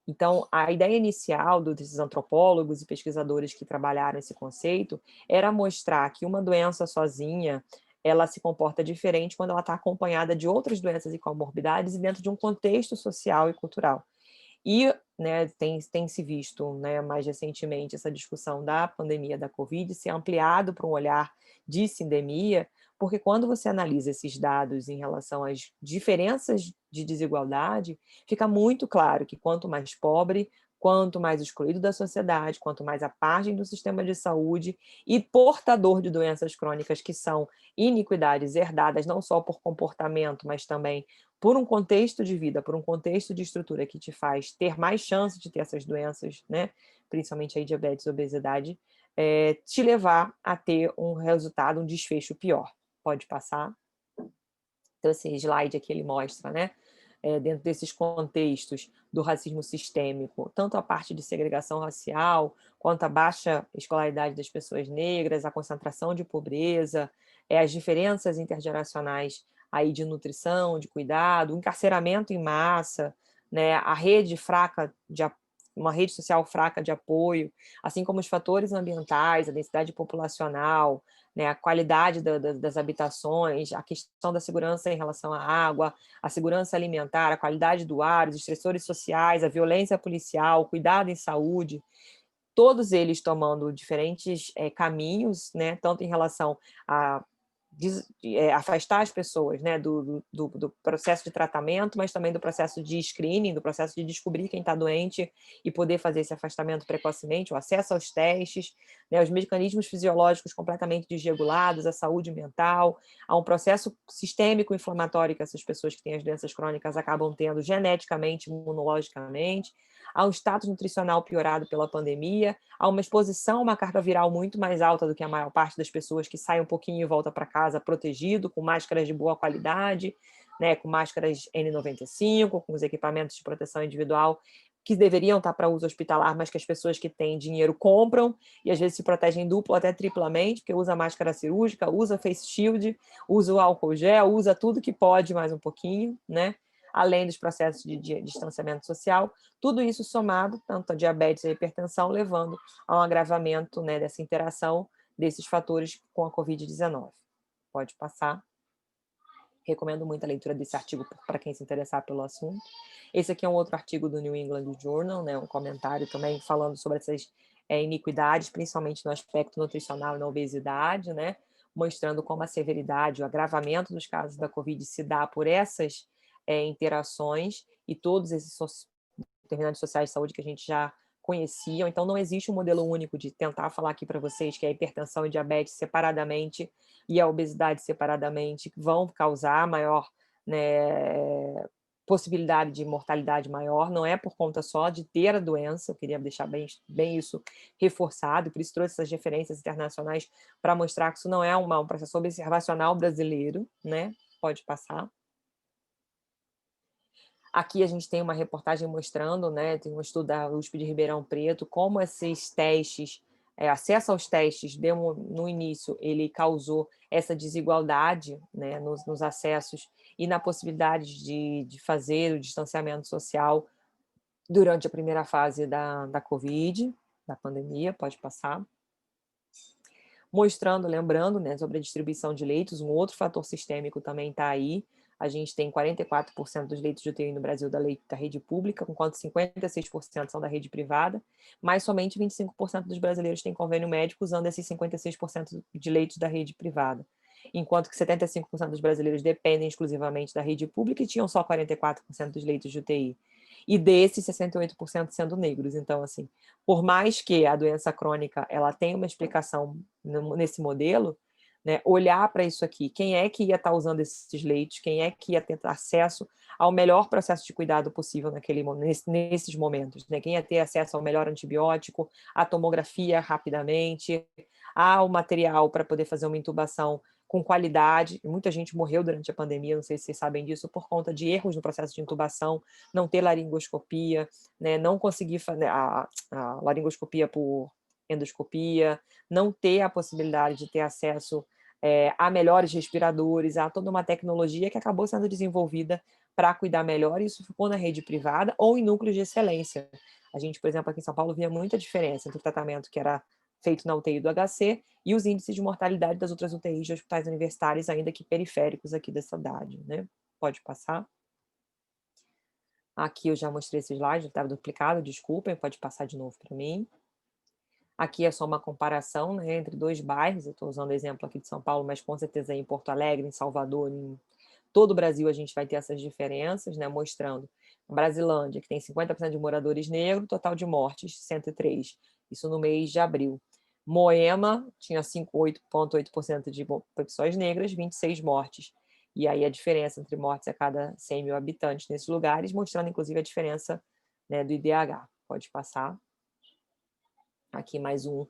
Então, a ideia inicial desses antropólogos e pesquisadores que trabalharam esse conceito era mostrar que uma doença sozinha, ela se comporta diferente quando ela está acompanhada de outras doenças e comorbidades e dentro de um contexto social e cultural. E, né, tem se visto, né, mais recentemente essa discussão da pandemia da Covid ser ampliado para um olhar de sindemia, porque quando você analisa esses dados em relação às diferenças de desigualdade, fica muito claro que quanto mais pobre, quanto mais excluído da sociedade, quanto mais à margem do sistema de saúde e portador de doenças crônicas que são iniquidades herdadas não só por comportamento, mas também por um contexto de vida, por um contexto de estrutura que te faz ter mais chance de ter essas doenças, né? Principalmente aí diabetes, obesidade, te levar a ter um resultado, um desfecho pior. Pode passar. Então, esse slide aqui ele mostra, né? Dentro desses contextos do racismo sistêmico, tanto a parte de segregação racial, quanto a baixa escolaridade das pessoas negras, a concentração de pobreza, as diferenças intergeracionais aí de nutrição, de cuidado, o encarceramento em massa, né, a rede fraca uma rede social fraca de apoio, assim como os fatores ambientais, a densidade populacional, né, a qualidade das habitações, a questão da segurança em relação à água, a segurança alimentar, a qualidade do ar, os estressores sociais, a violência policial, o cuidado em saúde, todos eles tomando diferentes caminhos, né, tanto em relação a afastar as pessoas, né, do processo de tratamento, mas também do processo de screening, do processo de descobrir quem está doente e poder fazer esse afastamento precocemente, o acesso aos testes, né, os mecanismos fisiológicos completamente desregulados, a saúde mental, há um processo sistêmico inflamatório que essas pessoas que têm as doenças crônicas acabam tendo geneticamente, imunologicamente, há um status nutricional piorado pela pandemia, há uma exposição a uma carga viral muito mais alta do que a maior parte das pessoas que saem um pouquinho e volta para casa protegido, com máscaras de boa qualidade, né, com máscaras N95, com os equipamentos de proteção individual que deveriam estar para uso hospitalar, mas que as pessoas que têm dinheiro compram e às vezes se protegem duplo, até triplamente, porque usa máscara cirúrgica, usa face shield, usa o álcool gel, usa tudo que pode mais um pouquinho, né? Além dos processos de distanciamento social, tudo isso somado, tanto a diabetes e a hipertensão, levando a um agravamento, né, dessa interação desses fatores com a Covid-19. Pode passar. Recomendo muito a leitura desse artigo para quem se interessar pelo assunto. Esse aqui é um outro artigo do New England Journal, né, um comentário também falando sobre essas iniquidades, principalmente no aspecto nutricional e na obesidade, né, mostrando como a severidade, o agravamento dos casos da Covid se dá por essas interações e todos esses determinados sociais de saúde que a gente já conhecia. Então, não existe um modelo único de tentar falar aqui para vocês que a hipertensão e diabetes separadamente e a obesidade separadamente vão causar maior, né, possibilidade de mortalidade maior, não é por conta só de ter a doença, eu queria deixar bem isso reforçado, por isso trouxe essas referências internacionais para mostrar que isso não é um processo observacional brasileiro, né? Pode passar. Aqui a gente tem uma reportagem mostrando, né, tem um estudo da USP de Ribeirão Preto, como esses testes, acesso aos testes, no início, ele causou essa desigualdade, né, nos acessos e na possibilidade de fazer o distanciamento social durante a primeira fase da Covid, da pandemia, pode passar. Mostrando, lembrando, né, sobre a distribuição de leitos, um outro fator sistêmico também está aí. A gente tem 44% dos leitos de UTI no Brasil da rede pública, enquanto 56% são da rede privada, mas somente 25% dos brasileiros têm convênio médico usando esses 56% de leitos da rede privada, enquanto que 75% dos brasileiros dependem exclusivamente da rede pública e tinham só 44% dos leitos de UTI. E desses, 68% sendo negros. Então, assim, por mais que a doença crônica ela tenha uma explicação nesse modelo, né, olhar para isso aqui, quem é que ia estar usando esses leitos, quem é que ia ter acesso ao melhor processo de cuidado possível nesses momentos, né? Quem ia ter acesso ao melhor antibiótico, à tomografia rapidamente, ao material para poder fazer uma intubação com qualidade. Muita gente morreu durante a pandemia, não sei se vocês sabem disso, por conta de erros no processo de intubação, não ter laringoscopia, né, não conseguir fazer a laringoscopia por endoscopia, não ter a possibilidade de ter acesso a melhores respiradores, a toda uma tecnologia que acabou sendo desenvolvida para cuidar melhor, e isso ficou na rede privada ou em núcleos de excelência. A gente, por exemplo, aqui em São Paulo, via muita diferença entre o tratamento que era feito na UTI do HC e os índices de mortalidade das outras UTIs de hospitais universitários, ainda que periféricos aqui da cidade, né? Pode passar. Aqui eu já mostrei esse slide, estava duplicado, desculpem, pode passar de novo para mim. Aqui é só uma comparação, né, entre dois bairros, eu estou usando o exemplo aqui de São Paulo, mas com certeza em Porto Alegre, em Salvador, em todo o Brasil a gente vai ter essas diferenças, né, mostrando a Brasilândia, que tem 50% de moradores negros, total de mortes, 103, isso no mês de abril. Moema tinha 5,8% de pessoas negras, 26 mortes. E aí a diferença entre mortes a cada 100 mil habitantes nesses lugares, mostrando inclusive a diferença, né, do IDH. Pode passar. Aqui mais um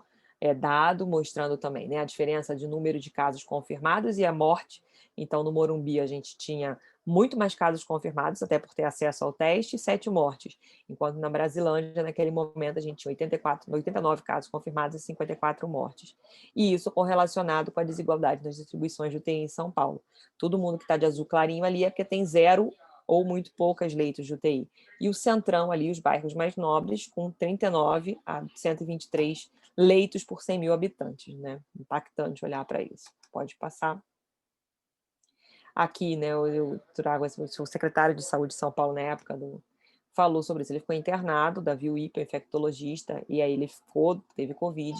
dado, mostrando também, né, a diferença de número de casos confirmados e a morte. Então, no Morumbi, a gente tinha muito mais casos confirmados, até por ter acesso ao teste, e 7 mortes. Enquanto na Brasilândia, naquele momento, a gente tinha 89 casos confirmados e 54 mortes. E isso correlacionado com a desigualdade nas distribuições de UTI em São Paulo. Todo mundo que está de azul clarinho ali é porque tem 0 ou muito poucas leitos de UTI. E o centrão ali, os bairros mais nobres, com 39 a 123 leitos por 100 mil habitantes, né? Impactante olhar para isso. Pode passar. Aqui, né, eu trago o secretário de Saúde de São Paulo, na época, falou sobre isso. Ele ficou internado, Davi Uipa, infectologista, e aí ele teve Covid,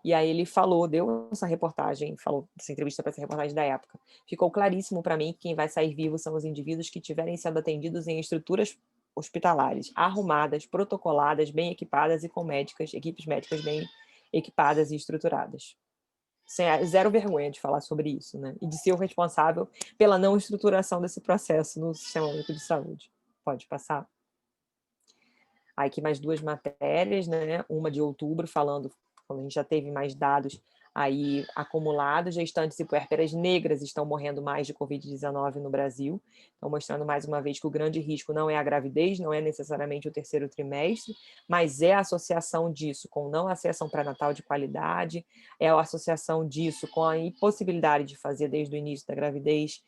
e aí ele falou, deu essa reportagem, falou essa entrevista para essa reportagem da época. Ficou claríssimo para mim que quem vai sair vivo são os indivíduos que tiverem sendo atendidos em estruturas hospitalares, arrumadas, protocoladas, bem equipadas e com equipes médicas bem equipadas e estruturadas. Zero vergonha de falar sobre isso, né? E de ser o responsável pela não estruturação desse processo no Sistema Único de Saúde. Pode passar. Aí aqui mais 2 matérias, né? Uma de outubro, falando, quando a gente já teve mais dados aí acumulados, gestantes e puérperas negras estão morrendo mais de Covid-19 no Brasil. Então, mostrando mais uma vez que o grande risco não é a gravidez, não é necessariamente o 3º trimestre, mas é a associação disso com não acesso pré-natal de qualidade, é a associação disso com a impossibilidade de fazer desde o início da gravidez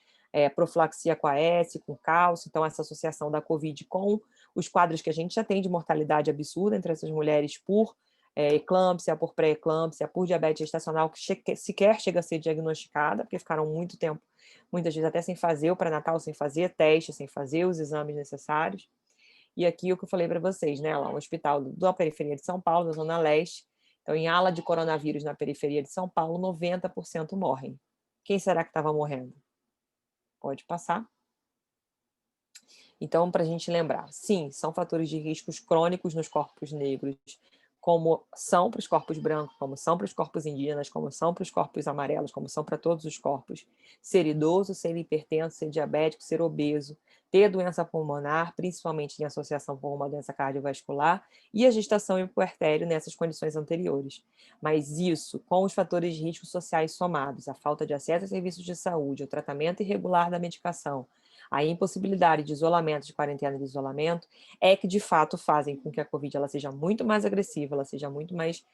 profilaxia com AS, com cálcio. Então, essa associação da Covid com os quadros que a gente já tem de mortalidade absurda entre essas mulheres por eclâmpsia, por pré-eclâmpsia, por diabetes gestacional, que sequer chega a ser diagnosticada, porque ficaram muito tempo, muitas vezes até sem fazer o pré-natal, sem fazer teste, sem fazer os exames necessários. E aqui o que eu falei para vocês, né, lá um hospital da periferia de São Paulo, da Zona Leste, então em ala de coronavírus na periferia de São Paulo, 90% morrem. Quem será que estava morrendo? Pode passar. Então, para a gente lembrar, sim, são fatores de riscos crônicos nos corpos negros, como são para os corpos brancos, como são para os corpos indígenas, como são para os corpos amarelos, como são para todos os corpos. Ser idoso, ser hipertenso, ser diabético, ser obeso, ter doença pulmonar, principalmente em associação com uma doença cardiovascular, e a gestação e o puerpério nessas condições anteriores. Mas isso, com os fatores de risco sociais somados, a falta de acesso a serviços de saúde, o tratamento irregular da medicação, a impossibilidade de isolamento, de quarentena e de isolamento, é que de fato fazem com que a Covid ela seja muito mais agressiva, ela seja muito mais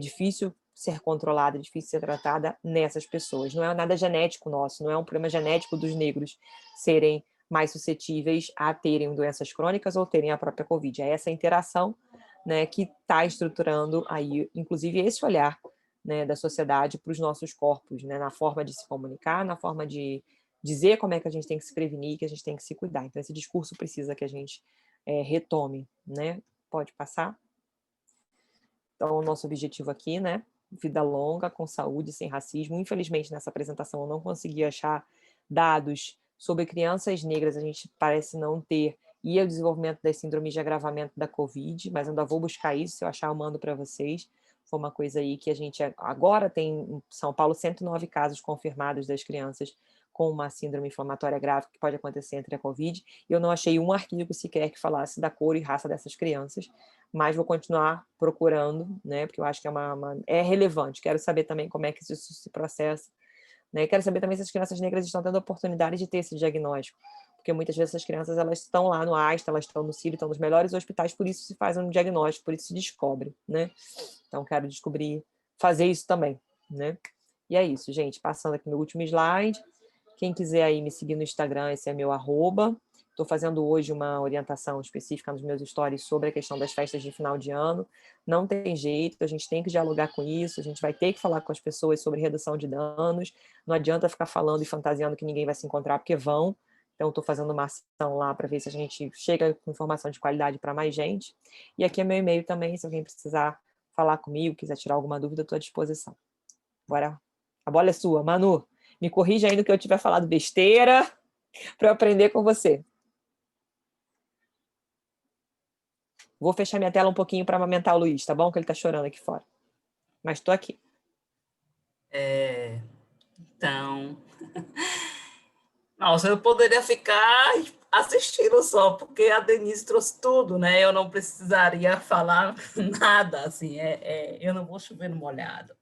difícil ser controlada, difícil ser tratada nessas pessoas. Não é nada genético nosso, não é um problema genético dos negros serem mais suscetíveis a terem doenças crônicas ou terem a própria Covid. É essa interação, né, que está estruturando aí, inclusive, esse olhar, né, da sociedade para os nossos corpos, né, na forma de se comunicar, na forma de dizer como é que a gente tem que se prevenir, que a gente tem que se cuidar. Então, esse discurso precisa que a gente retome, né? Pode passar? Então, o nosso objetivo aqui, né? Vida longa, com saúde, sem racismo. Infelizmente, nessa apresentação, eu não consegui achar dados sobre crianças negras, a gente parece não ter, e o desenvolvimento das síndromes de agravamento da Covid, mas ainda vou buscar isso, se eu achar eu mando para vocês. Foi uma coisa aí que a gente agora tem em São Paulo 109 casos confirmados das crianças com uma síndrome inflamatória grave que pode acontecer entre a Covid, e eu não achei um artigo sequer que falasse da cor e raça dessas crianças, mas vou continuar procurando, né, porque eu acho que é relevante, quero saber também como é que isso se processa, né, quero saber também se as crianças negras estão tendo a oportunidade de ter esse diagnóstico, porque muitas vezes essas crianças elas estão lá no ASTA, elas estão no CIRI, estão nos melhores hospitais, por isso se faz um diagnóstico, por isso se descobre, né, então quero descobrir, fazer isso também, né, e é isso, gente, passando aqui no último slide. Quem quiser aí me seguir no Instagram, esse é meu @. Estou fazendo hoje uma orientação específica nos meus stories sobre a questão das festas de final de ano. Não tem jeito, a gente tem que dialogar com isso, a gente vai ter que falar com as pessoas sobre redução de danos. Não adianta ficar falando e fantasiando que ninguém vai se encontrar, porque vão. Então, estou fazendo uma ação lá para ver se a gente chega com informação de qualidade para mais gente. E aqui é meu e-mail também, se alguém precisar falar comigo, quiser tirar alguma dúvida, estou à disposição. Agora, a bola é sua, Manu. Me corrija aí no que eu tiver falado besteira. para eu aprender com você. Vou fechar minha tela um pouquinho para amamentar o Luiz, tá bom? Que ele está chorando aqui fora. Mas estou aqui. Então, nossa, eu poderia ficar assistindo só, porque a Denise trouxe tudo, né? Eu não precisaria falar nada, assim, eu não vou chover no molhado.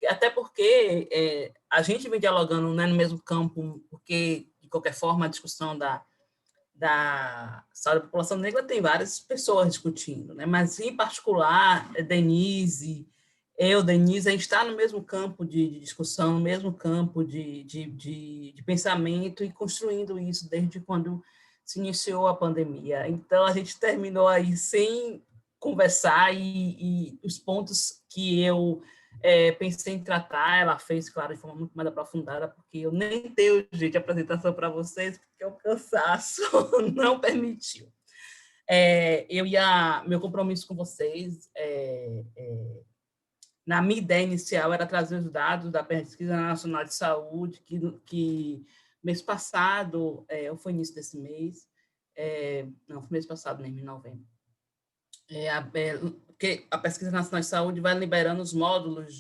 Até porque a gente vem dialogando, né, no mesmo campo, porque, de qualquer forma, a discussão da saúde da população negra tem várias pessoas discutindo, né? Mas, em particular, Denise, Denise, a gente está no mesmo campo de discussão, no mesmo campo de pensamento e construindo isso desde quando se iniciou a pandemia. Então, a gente terminou aí sem conversar e os pontos que eu pensei em tratar, ela fez, claro, de forma muito mais aprofundada, porque eu nem tenho jeito de apresentação para vocês, porque o cansaço não permitiu. Meu compromisso com vocês, na minha ideia inicial, era trazer os dados da Pesquisa Nacional de Saúde, que mês passado, ou foi início desse mês, não, foi mês passado mesmo, em novembro, porque a Pesquisa Nacional de Saúde vai liberando os módulos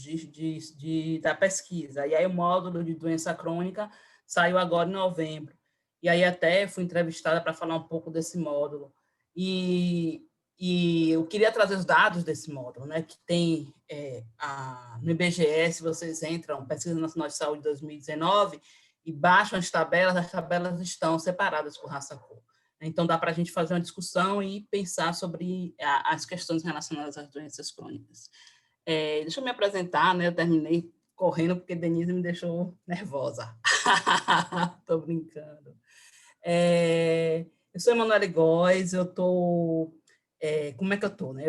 da pesquisa, e aí o módulo de doença crônica saiu agora em novembro, e aí até fui entrevistada para falar um pouco desse módulo, e eu queria trazer os dados desse módulo, né, que tem no IBGE, se vocês entram, Pesquisa Nacional de Saúde 2019, e baixam as tabelas estão separadas por raça-cor. Então, dá para a gente fazer uma discussão e pensar sobre as questões relacionadas às doenças crônicas. Deixa eu me apresentar, né? Eu terminei correndo porque Denise me deixou nervosa. Estou brincando. Eu sou Emanuele Góes, eu estou... como é que eu estou, né?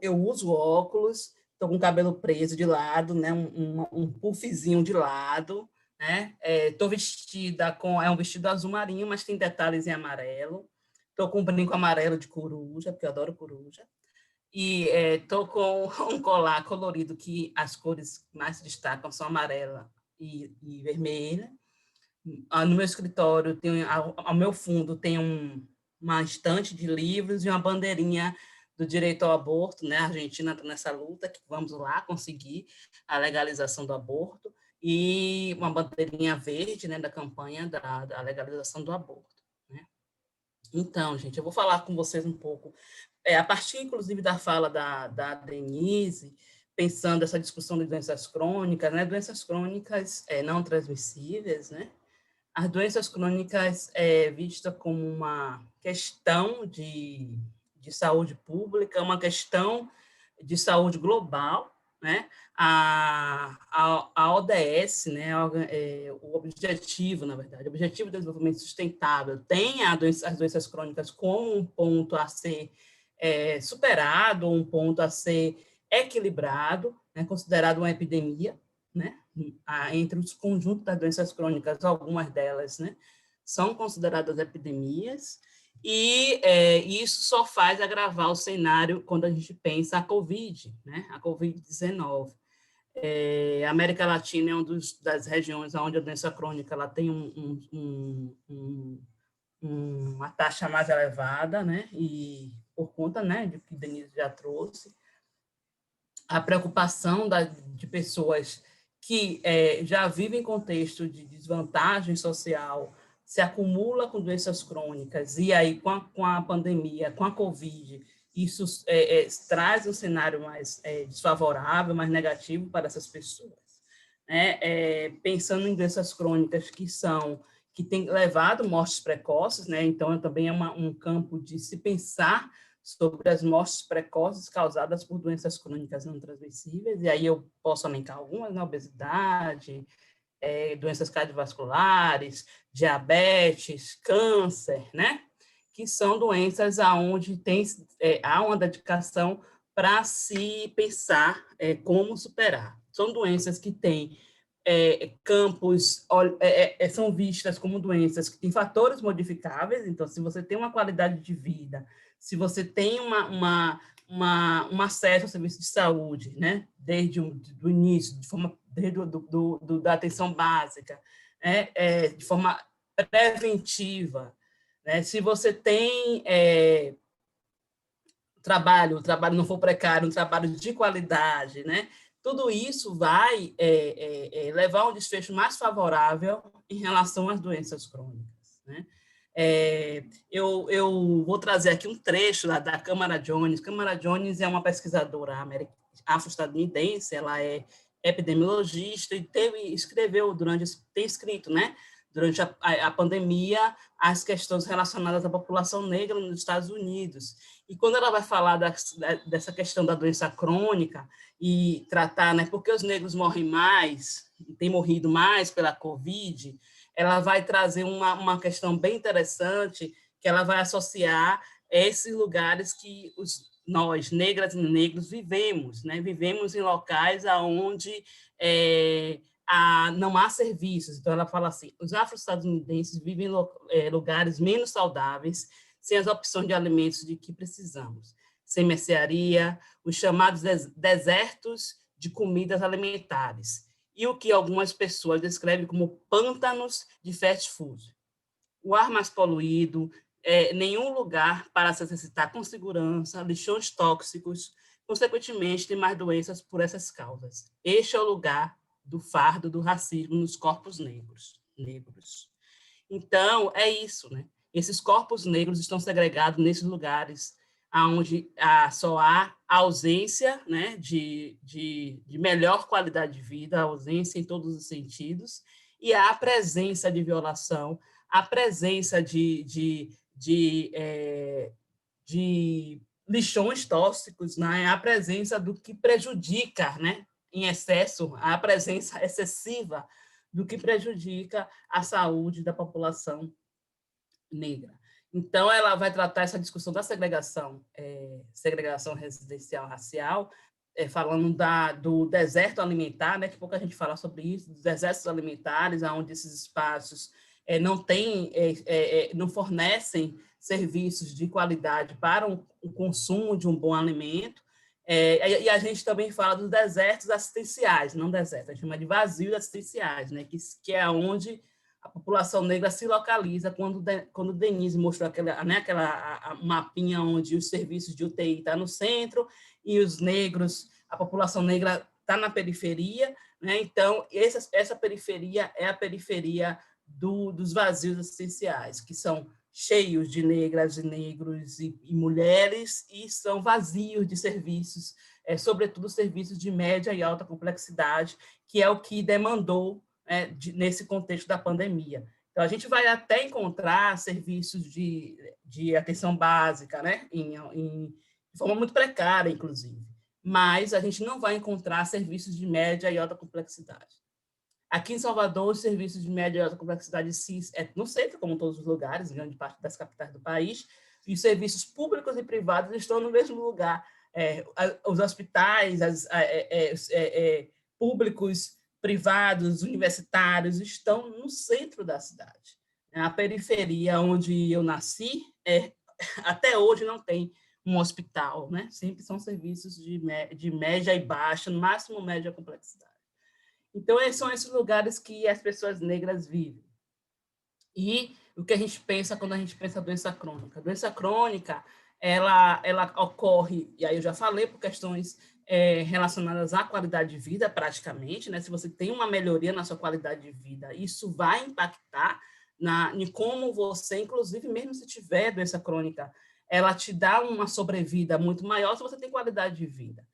Eu uso óculos, estou com o cabelo preso de lado, né? Um puffzinho de lado, né? Estou vestida com... É um vestido azul marinho, mas tem detalhes em amarelo. Estou com um brinco amarelo de coruja, porque eu adoro coruja. E estou com um colar colorido que as cores mais se destacam são amarela e vermelha. No meu escritório, ao meu fundo, tem uma estante de livros e uma bandeirinha do direito ao aborto, né? A Argentina está nessa luta, que vamos lá conseguir a legalização do aborto, e uma bandeirinha verde, né, da campanha da legalização do aborto, né? Então, gente, eu vou falar com vocês um pouco, a partir, inclusive, da fala da Denise, pensando essa discussão de doenças crônicas, né? Doenças crônicas não transmissíveis, né? As doenças crônicas vista como uma questão de saúde pública, uma questão de saúde global, né? A ODS, né? O objetivo, na verdade, o Objetivo de Desenvolvimento Sustentável tem as doenças crônicas como um ponto a ser superado, um ponto a ser equilibrado, né? Considerado uma epidemia, né? Entre os conjuntos das doenças crônicas, algumas delas, né, são consideradas epidemias, e isso só faz agravar o cenário quando a gente pensa a Covid, né, a Covid-19. A América Latina é uma das regiões onde a doença crônica ela tem uma taxa mais elevada, né, e por conta, né, de que Denise já trouxe, a preocupação de pessoas que já vivem em contexto de desvantagem social, se acumula com doenças crônicas, e aí com a pandemia, com a Covid, isso traz um cenário mais desfavorável, mais negativo para essas pessoas. Pensando em doenças crônicas que têm levado mortes precoces, né? Então também é um campo de se pensar sobre as mortes precoces causadas por doenças crônicas não transmissíveis, e aí eu posso elencar algumas, né? Obesidade, doenças cardiovasculares, diabetes, câncer, né? Que são doenças onde há uma dedicação para se pensar como superar. São doenças que têm campos, são vistas como doenças que têm fatores modificáveis, então, se você tem uma qualidade de vida, se você tem um acesso ao serviço de saúde, né, desde o início, de forma da atenção básica, de forma preventiva, né? Se você tem o trabalho não for precário, um trabalho de qualidade, né? Tudo isso vai levar a um desfecho mais favorável em relação às doenças crônicas, né? Eu vou trazer aqui um trecho da Câmara Jones. Câmara Jones é uma pesquisadora afro-estadunidense, ela é epidemiologista e tem escrito, né, durante a pandemia, as questões relacionadas à população negra nos Estados Unidos. E quando ela vai falar dessa questão da doença crônica e tratar, né, por que os negros morrem mais, têm morrido mais pela Covid, ela vai trazer uma questão bem interessante, que ela vai associar esses lugares que nós, negras e negros, vivemos, né? Vivemos em locais onde não há serviços. Então, ela fala assim, os afro-estadunidenses vivem em lugares menos saudáveis, sem as opções de alimentos de que precisamos, sem mercearia, os chamados desertos de comidas alimentares, e o que algumas pessoas descrevem como pântanos de fast food. O ar mais poluído, nenhum lugar para se exercitar com segurança, lixões tóxicos, consequentemente, tem mais doenças por essas causas. Este é o lugar do fardo do racismo nos corpos negros. Então, é isso, né? Esses corpos negros estão segregados nesses lugares onde só há ausência, né, de melhor qualidade de vida, ausência em todos os sentidos, e há a presença de violação, a presença de lixões tóxicos, né, a presença do que prejudica, né, em excesso, a presença excessiva do que prejudica a saúde da população negra. Então, ela vai tratar essa discussão da segregação residencial racial, falando do deserto alimentar, né, que pouca gente fala sobre isso, dos desertos alimentares, onde esses espaços não fornecem serviços de qualidade para o consumo de um bom alimento. E a gente também fala dos desertos assistenciais, não desertos, a gente chama de vazios assistenciais, né, que é onde a população negra se localiza. Quando Denise mostrou aquela mapinha onde os serviços de UTI estão no centro e os negros, a população negra está na periferia, né? Então, essa periferia é a periferia dos vazios assistenciais, que são cheios de negras e negros e mulheres, e são vazios de serviços, sobretudo serviços de média e alta complexidade, que é o que demandou nesse contexto da pandemia. Então, a gente vai até encontrar serviços de atenção básica, né, de forma muito precária, inclusive, mas a gente não vai encontrar serviços de média e alta complexidade. Aqui em Salvador, os serviços de média e alta complexidade no centro, como em todos os lugares, em grande parte das capitais do país, e os serviços públicos e privados estão no mesmo lugar. Os hospitais, públicos, privados, universitários, estão no centro da cidade. A periferia onde eu nasci, até hoje não tem um hospital, né? Sempre são serviços de média e baixa, no máximo média complexidade. Então, são esses lugares que as pessoas negras vivem. E o que a gente pensa quando a gente pensa a doença crônica? A doença crônica, ela ocorre, e aí eu já falei, por questões relacionadas à qualidade de vida, praticamente, né? Se você tem uma melhoria na sua qualidade de vida, isso vai impactar em como você, inclusive, mesmo se tiver doença crônica, ela te dá uma sobrevida muito maior se você tem qualidade de vida.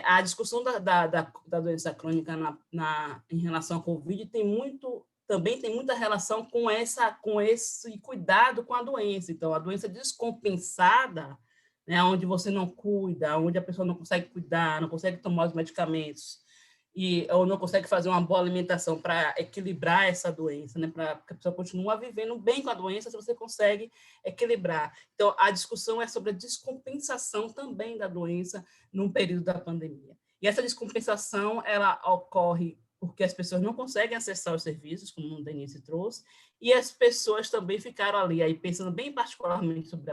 A discussão da doença crônica em relação à Covid também tem muita relação com esse cuidado com a doença. Então, a doença descompensada, né, onde você não cuida, onde a pessoa não consegue cuidar, não consegue tomar os medicamentos, ou não consegue fazer uma boa alimentação para equilibrar essa doença, né, para que a pessoa continue vivendo bem com a doença, se você consegue equilibrar. Então, a discussão é sobre a descompensação também da doença num período da pandemia. E essa descompensação, ela ocorre porque as pessoas não conseguem acessar os serviços, como o Denise trouxe, e as pessoas também ficaram ali, aí pensando bem particularmente sobre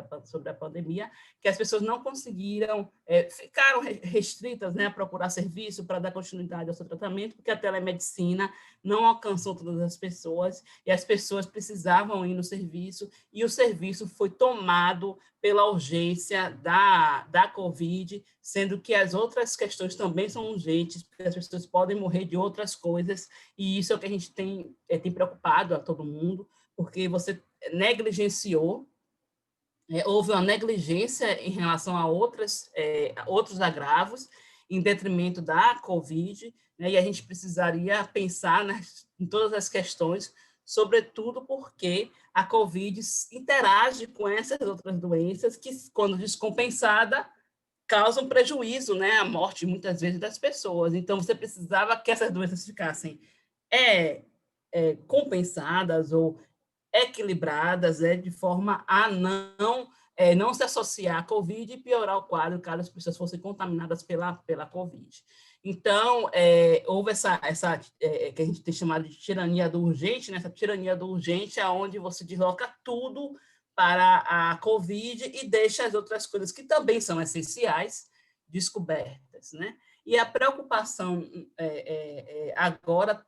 a pandemia, que as pessoas não conseguiram ficaram restritas, né, a procurar serviço para dar continuidade ao seu tratamento, porque a telemedicina não alcançou todas as pessoas, e as pessoas precisavam ir no serviço, e o serviço foi tomado pela urgência da Covid, sendo que as outras questões também são urgentes, porque as pessoas podem morrer de outras coisas, e isso é o que a gente tem preocupado a todo mundo, porque você negligenciou, houve uma negligência em relação a outros agravos, em detrimento da Covid, né, e a gente precisaria pensar em todas as questões, sobretudo porque a Covid interage com essas outras doenças que, quando descompensada, causam prejuízo, né, à morte, muitas vezes, das pessoas. Então, você precisava que essas doenças ficassem compensadas ou equilibradas, de forma a não se associar à Covid e piorar o quadro caso as pessoas fossem contaminadas pela Covid. Então, houve essa que a gente tem chamado de tirania do urgente, né? Essa tirania do urgente é onde você desloca tudo para a Covid e deixa as outras coisas que também são essenciais descobertas, né? E a preocupação agora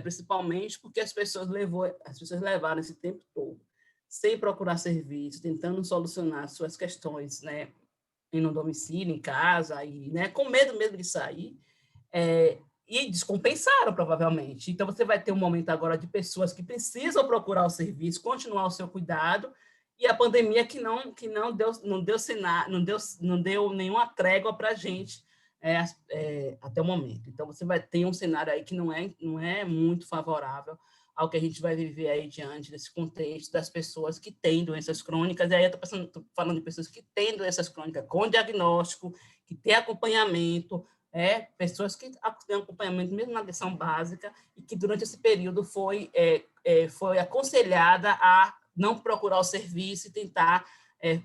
principalmente porque as pessoas levaram esse tempo todo sem procurar serviço, tentando solucionar suas questões, né, no domicílio, em casa, e, né, com medo mesmo de sair, e descompensaram, provavelmente. Então, você vai ter um momento agora de pessoas que precisam procurar o serviço, continuar o seu cuidado, e a pandemia que não deu nenhuma trégua para a gente, até o momento. Então, você vai ter um cenário aí que não é muito favorável ao que a gente vai viver aí diante desse contexto das pessoas que têm doenças crônicas, e aí eu estou falando de pessoas que têm doenças crônicas com diagnóstico, que têm acompanhamento, pessoas que têm acompanhamento mesmo na atenção básica, e que durante esse período foi aconselhada a não procurar o serviço e tentar,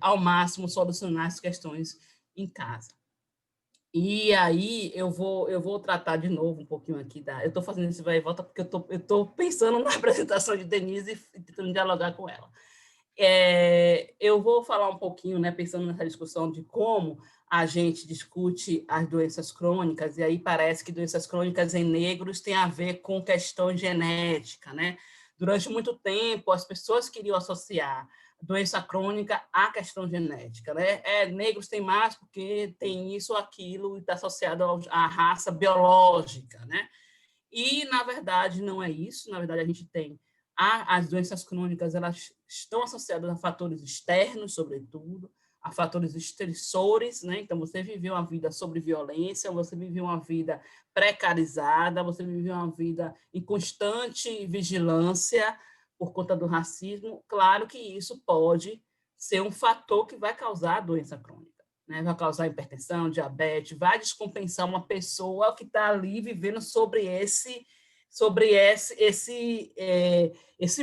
ao máximo, solucionar as questões em casa. E aí eu vou tratar de novo um pouquinho aqui eu estou fazendo esse vai e volta porque eu estou pensando na apresentação de Denise e tentando dialogar com ela. Eu vou falar um pouquinho, né, pensando nessa discussão de como a gente discute as doenças crônicas, e aí parece que doenças crônicas em negros tem a ver com questão genética, né? Durante muito tempo, as pessoas queriam associar doença crônica à questão genética, né? Negros têm mais porque tem isso ou aquilo e está associado à raça biológica, né? E, na verdade, não é isso. Na verdade, a gente tem as doenças crônicas, elas estão associadas a fatores externos, sobretudo, a fatores estressores, né? Então, você viveu uma vida sobre violência, você viveu uma vida precarizada, você viveu uma vida em constante vigilância por conta do racismo. Claro que isso pode ser um fator que vai causar a doença crônica, né? Vai causar hipertensão, diabetes, vai descompensar uma pessoa que está ali vivendo sobre esse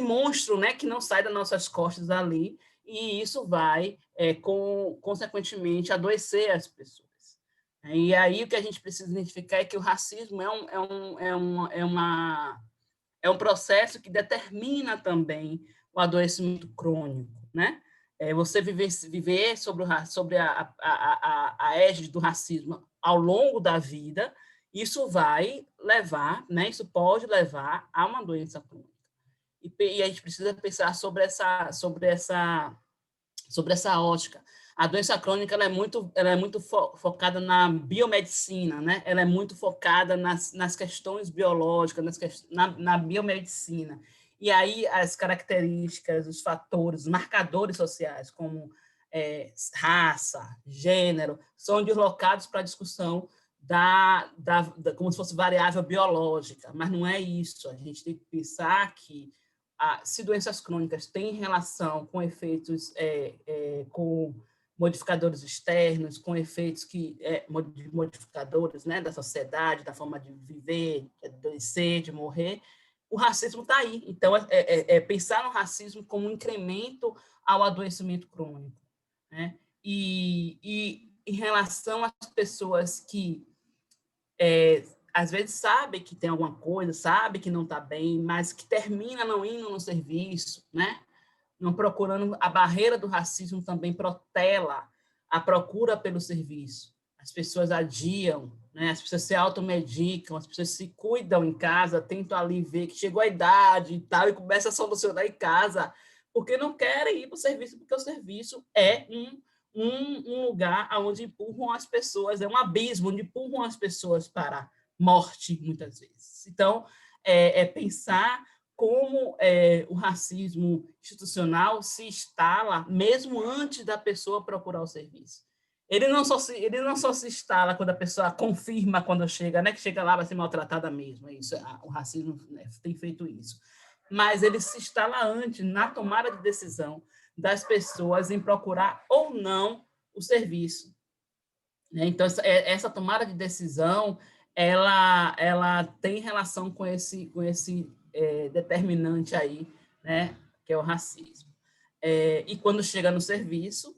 monstro, né, que não sai das nossas costas ali, e isso vai, consequentemente, adoecer as pessoas. E aí o que a gente precisa identificar é que o racismo é um processo que determina também o adoecimento crônico, né? Você viver sobre a égide do racismo ao longo da vida, isso vai levar, né? Isso pode levar a uma doença crônica. E a gente precisa pensar sobre essa ótica. A doença crônica ela é muito focada na biomedicina, né? Ela é muito focada nas questões biológicas, na biomedicina. E aí as características, os fatores, os marcadores sociais, como raça, gênero, são deslocados para a discussão como se fosse variável biológica, mas não é isso. A gente tem que pensar que se doenças crônicas têm relação com efeitos, com modificadores externos, com efeitos modificadores, né, da sociedade, da forma de viver, de adoecer, de morrer, o racismo está aí. Então, pensar no racismo como um incremento ao adoecimento crônico, né? E em relação às pessoas que às vezes sabe que tem alguma coisa, sabe que não está bem, mas que termina não indo no serviço, né? Não procurando, a barreira do racismo também protela a procura pelo serviço. As pessoas adiam, né? As pessoas se automedicam, as pessoas se cuidam em casa, tentam ali ver que chegou a idade e tal, e começam a solucionar em casa, porque não querem ir para o serviço, porque o serviço é um lugar onde empurram as pessoas, é um abismo onde empurram as pessoas para a morte, muitas vezes. Então, pensar como o racismo institucional se instala mesmo antes da pessoa procurar o serviço. Ele não só se instala quando a pessoa confirma quando chega, né, que chega lá vai ser maltratada mesmo. Isso, o racismo, né, tem feito isso. Mas ele se instala antes, na tomada de decisão das pessoas em procurar ou não o serviço. Então, essa tomada de decisão, ela tem relação com esse determinante aí, né, que é o racismo. E quando chega no serviço,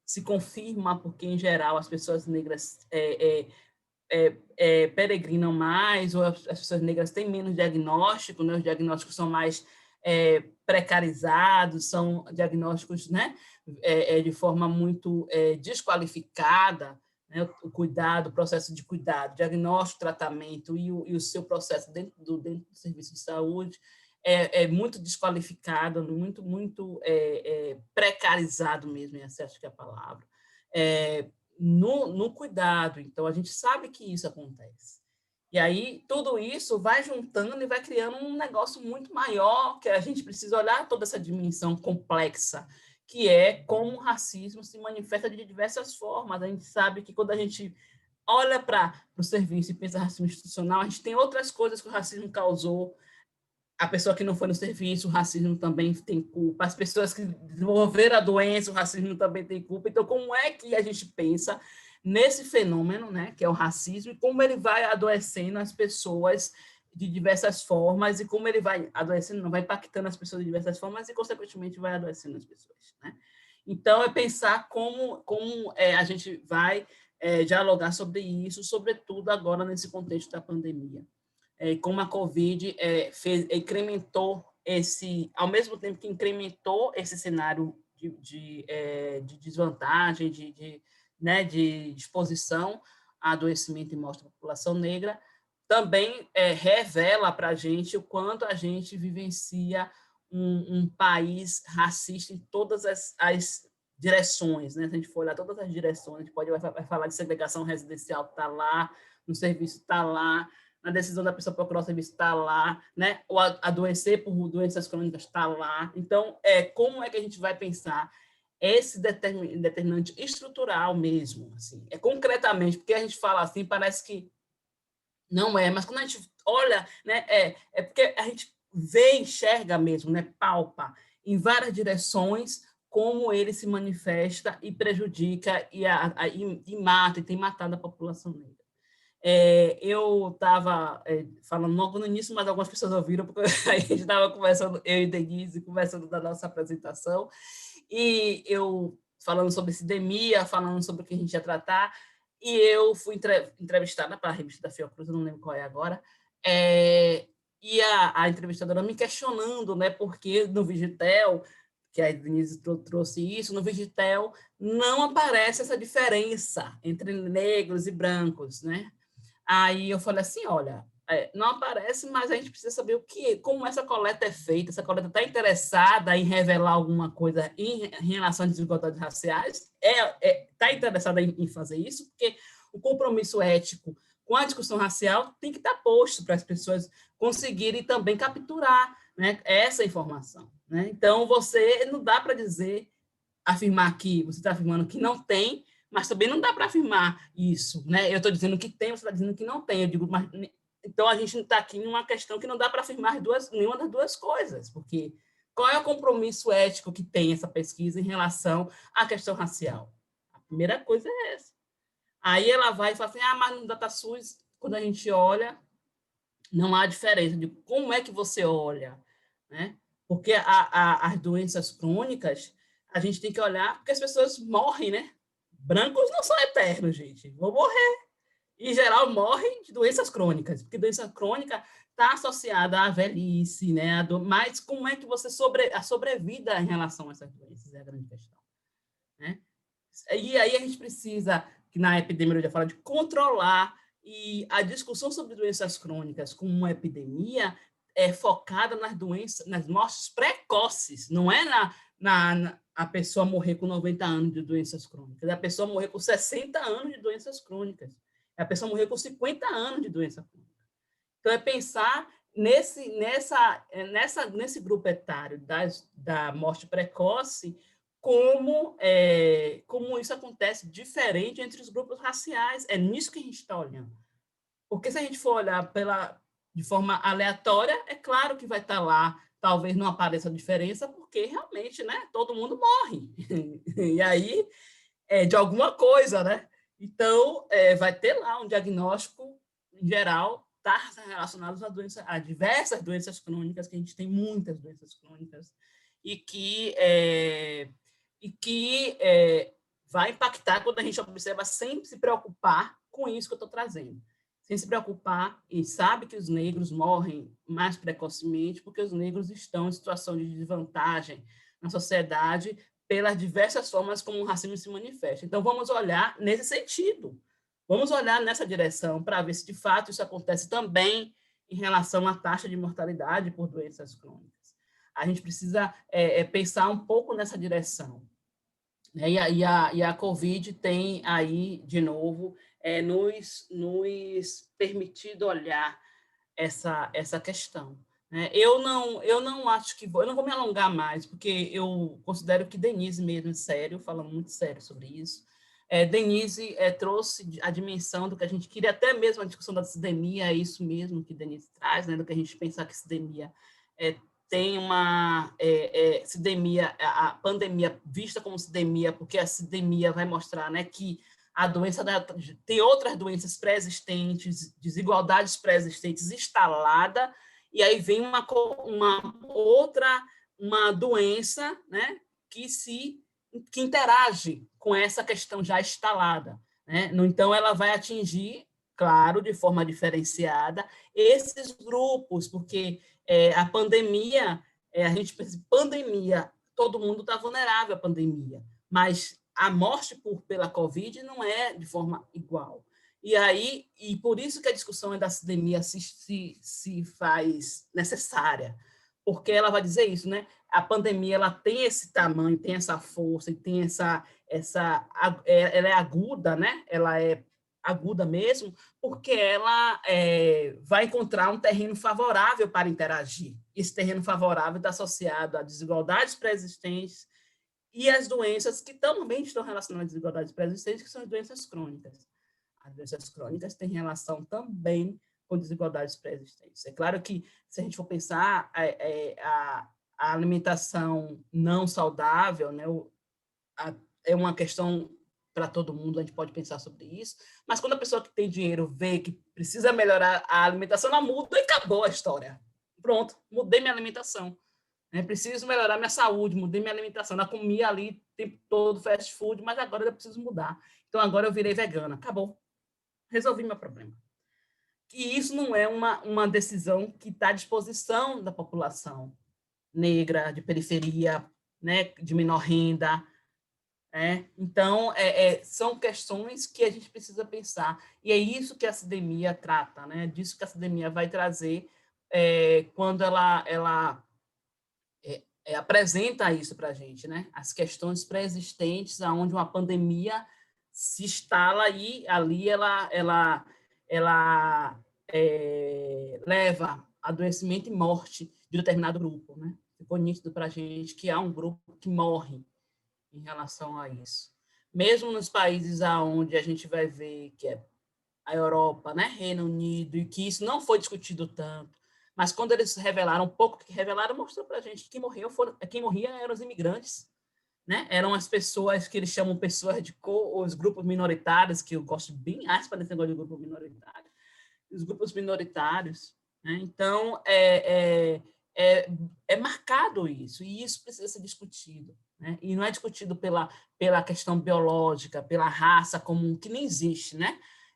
se confirma, porque, em geral, as pessoas negras peregrinam mais, ou as pessoas negras têm menos diagnóstico, né? Os diagnósticos são mais precarizados, são diagnósticos, né, de forma muito desqualificada, né? O cuidado, o processo de cuidado, diagnóstico, tratamento e o seu processo dentro do serviço de saúde é muito desqualificado, muito precarizado mesmo, essa acho que é a palavra. No cuidado. Então, a gente sabe que isso acontece. E aí, tudo isso vai juntando e vai criando um negócio muito maior, que a gente precisa olhar toda essa dimensão complexa, que é como o racismo se manifesta de diversas formas. A gente sabe que quando a gente olha para o serviço e pensa racismo institucional, a gente tem outras coisas que o racismo causou. A pessoa que não foi no serviço, o racismo também tem culpa. As pessoas que desenvolveram a doença, o racismo também tem culpa. Então, como é que a gente pensa nesse fenômeno, né, que é o racismo, e como ele vai adoecendo as pessoas de diversas formas, e como ele vai adoecendo, não vai impactando as pessoas de diversas formas, e, consequentemente, vai adoecendo as pessoas, né? Então, é pensar como a gente vai dialogar sobre isso, sobretudo agora nesse contexto da pandemia. Como a Covid incrementou ao mesmo tempo que incrementou esse cenário de desvantagem, de exposição a adoecimento e morte da população negra, também revela para a gente o quanto a gente vivencia um país racista em todas as direções, né? Se a gente for olhar todas as direções, a gente vai falar de segregação residencial, está lá, no serviço está lá, na decisão da pessoa procurar o serviço está lá, né? O adoecer por doenças crônicas está lá. Então, como é que a gente vai pensar esse determinante estrutural mesmo, assim, concretamente, porque a gente fala assim, parece que não mas quando a gente olha, né, porque a gente vê, enxerga mesmo, né, palpa em várias direções como ele se manifesta e prejudica e mata, e tem matado a população negra. Eu estava falando logo no início, mas algumas pessoas ouviram, porque a gente estava conversando, eu e Denise, conversando da nossa apresentação, e eu falando sobre epidemia, falando sobre o que a gente ia tratar, e eu fui entrevistada para a revista da Fiocruz, eu não lembro qual é agora, e a entrevistadora me questionando, né, porque no Vigitel, que a Denise trouxe isso, no Vigitel não aparece essa diferença entre negros e brancos, né? Aí eu falei assim, olha, não aparece, mas a gente precisa saber como essa coleta é feita, essa coleta está interessada em revelar alguma coisa em relação às desigualdades raciais, está interessada em fazer isso, porque o compromisso ético com a discussão racial tem que estar posto para as pessoas conseguirem também capturar, né, essa informação, né? Então, você não dá para afirmar que você está afirmando que não tem, mas também não dá para afirmar isso, né? Eu estou dizendo que tem, você está dizendo que não tem. Eu digo, mas então a gente está aqui numa questão que não dá para afirmar nenhuma das duas coisas, porque qual é o compromisso ético que tem essa pesquisa em relação à questão racial? A primeira coisa é essa. Aí ela vai e fala assim, mas no DataSUS, quando a gente olha, não há diferença de como é que você olha, né? Porque as doenças crônicas, a gente tem que olhar, porque as pessoas morrem, né? Brancos não são eternos, gente. Vão morrer. Em geral, morrem de doenças crônicas, porque doença crônica está associada à velhice, né? Mas como é que você a sobrevida em relação a essas doenças é a grande questão, né? E aí a gente precisa, que na epidemiologia fala de controlar, e a discussão sobre doenças crônicas como uma epidemia é focada nas doenças, nas mortes precoces, não é a pessoa morrer com 90 anos de doenças crônicas, é a pessoa morrer com 60 anos de doenças crônicas, é a pessoa morrer com 50 anos de doença crônica. Então, é pensar nesse grupo etário da morte precoce, como isso acontece diferente entre os grupos raciais. É nisso que a gente está olhando. Porque se a gente for olhar de forma aleatória, é claro que vai estar lá, talvez não apareça diferença, porque realmente, né, todo mundo morre. E aí, de alguma coisa, né? Então, vai ter lá um diagnóstico, em geral, está relacionado a diversas doenças crônicas, que a gente tem muitas doenças crônicas, e que vai impactar quando a gente observa sem se preocupar com isso que eu estou trazendo. Sem se preocupar, e sabe que os negros morrem mais precocemente porque os negros estão em situação de desvantagem na sociedade pelas diversas formas como o racismo se manifesta. Então, vamos olhar nesse sentido. Vamos olhar nessa direção para ver se, de fato, isso acontece também em relação à taxa de mortalidade por doenças crônicas. A gente precisa pensar um pouco nessa direção. E a Covid tem aí, de novo, nos permitido olhar essa questão. Eu não acho que eu não vou me alongar mais, porque eu considero que Denise mesmo, sério, falando muito sério sobre isso, Denise trouxe a dimensão do que a gente queria, até mesmo a discussão da cidemia, é isso mesmo que Denise traz, do que a gente pensar que cidemia tem uma cidemia, a pandemia vista como cidemia, porque a cidemia vai mostrar, que a doença tem outras doenças pré-existentes, desigualdades pré-existentes instalada, e aí vem uma doença, que interage com essa questão já instalada, Então, ela vai atingir, claro, de forma diferenciada, esses grupos, porque a pandemia, a gente pensa, pandemia, todo mundo está vulnerável à pandemia, mas a morte pela Covid não é de forma igual. E por isso que a discussão da cidemia se faz necessária, porque ela vai dizer isso, A pandemia ela tem esse tamanho, tem essa força, e tem ela é aguda, Ela é aguda mesmo, porque ela vai encontrar um terreno favorável para interagir. Esse terreno favorável está associado a desigualdades pré-existentes e as doenças que também estão relacionadas às desigualdades pré-existentes, que são as doenças crônicas. As doenças crônicas têm relação também com desigualdades pré-existentes. É claro que, se a gente for pensar, a alimentação não saudável, é uma questão para todo mundo, a gente pode pensar sobre isso, mas quando a pessoa que tem dinheiro vê que precisa melhorar a alimentação, ela muda e acabou a história. Pronto, mudei minha alimentação. Preciso melhorar minha saúde, mudei minha alimentação. Eu comia ali o tempo todo fast food, mas agora eu preciso mudar. Então, agora eu virei vegana. Acabou. Resolvi meu problema. E isso não é uma decisão que está à disposição da população negra, de periferia, de menor renda. Então, são questões que a gente precisa pensar. E é isso que a cidemia trata, disso que a cidemia vai trazer quando ela apresenta isso para a gente, as questões pré-existentes, onde uma pandemia se instala e ali ela leva adoecimento e morte de determinado grupo. Ficou nítido para a gente que há um grupo que morre em relação a isso. Mesmo nos países onde a gente vai ver que é a Europa, Reino Unido, e que isso não foi discutido tanto, mas quando eles revelaram, um pouco que revelaram, mostrou para a gente que quem morria eram os imigrantes, Eram as pessoas que eles chamam pessoas de cor, os grupos minoritários, que eu gosto bem aspas desse negócio de grupo minoritário, os grupos minoritários. Então, é marcado isso, e isso precisa ser discutido. E não é discutido pela questão biológica, pela raça comum, que nem existe,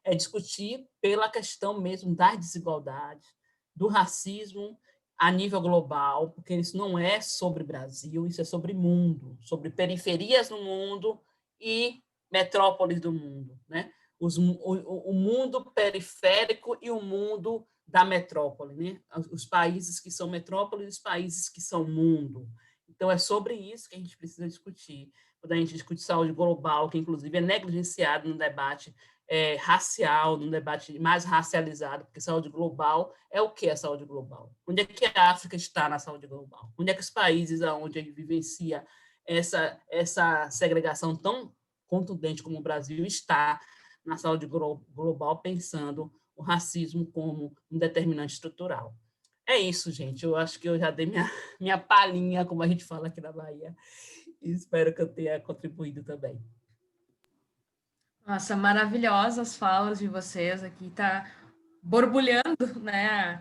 É discutir pela questão mesmo das desigualdades, do racismo a nível global, porque isso não é sobre Brasil, isso é sobre mundo, sobre periferias no mundo e metrópoles do mundo, né? O mundo periférico e o mundo da metrópole, né? Os países que são metrópole e os países que são mundo. Então, é sobre isso que a gente precisa discutir. Quando a gente discute saúde global, que inclusive é negligenciado no debate racial, num debate mais racializado, porque saúde global é o que é saúde global? Onde é que a África está na saúde global? Onde é que os países onde a gente vivencia essa segregação tão contundente como o Brasil está na saúde global, pensando o racismo como um determinante estrutural? É isso, gente. Eu acho que eu já dei minha palhinha, como a gente fala aqui na Bahia, e espero que eu tenha contribuído também. Nossa, maravilhosas falas de vocês aqui, tá borbulhando, né,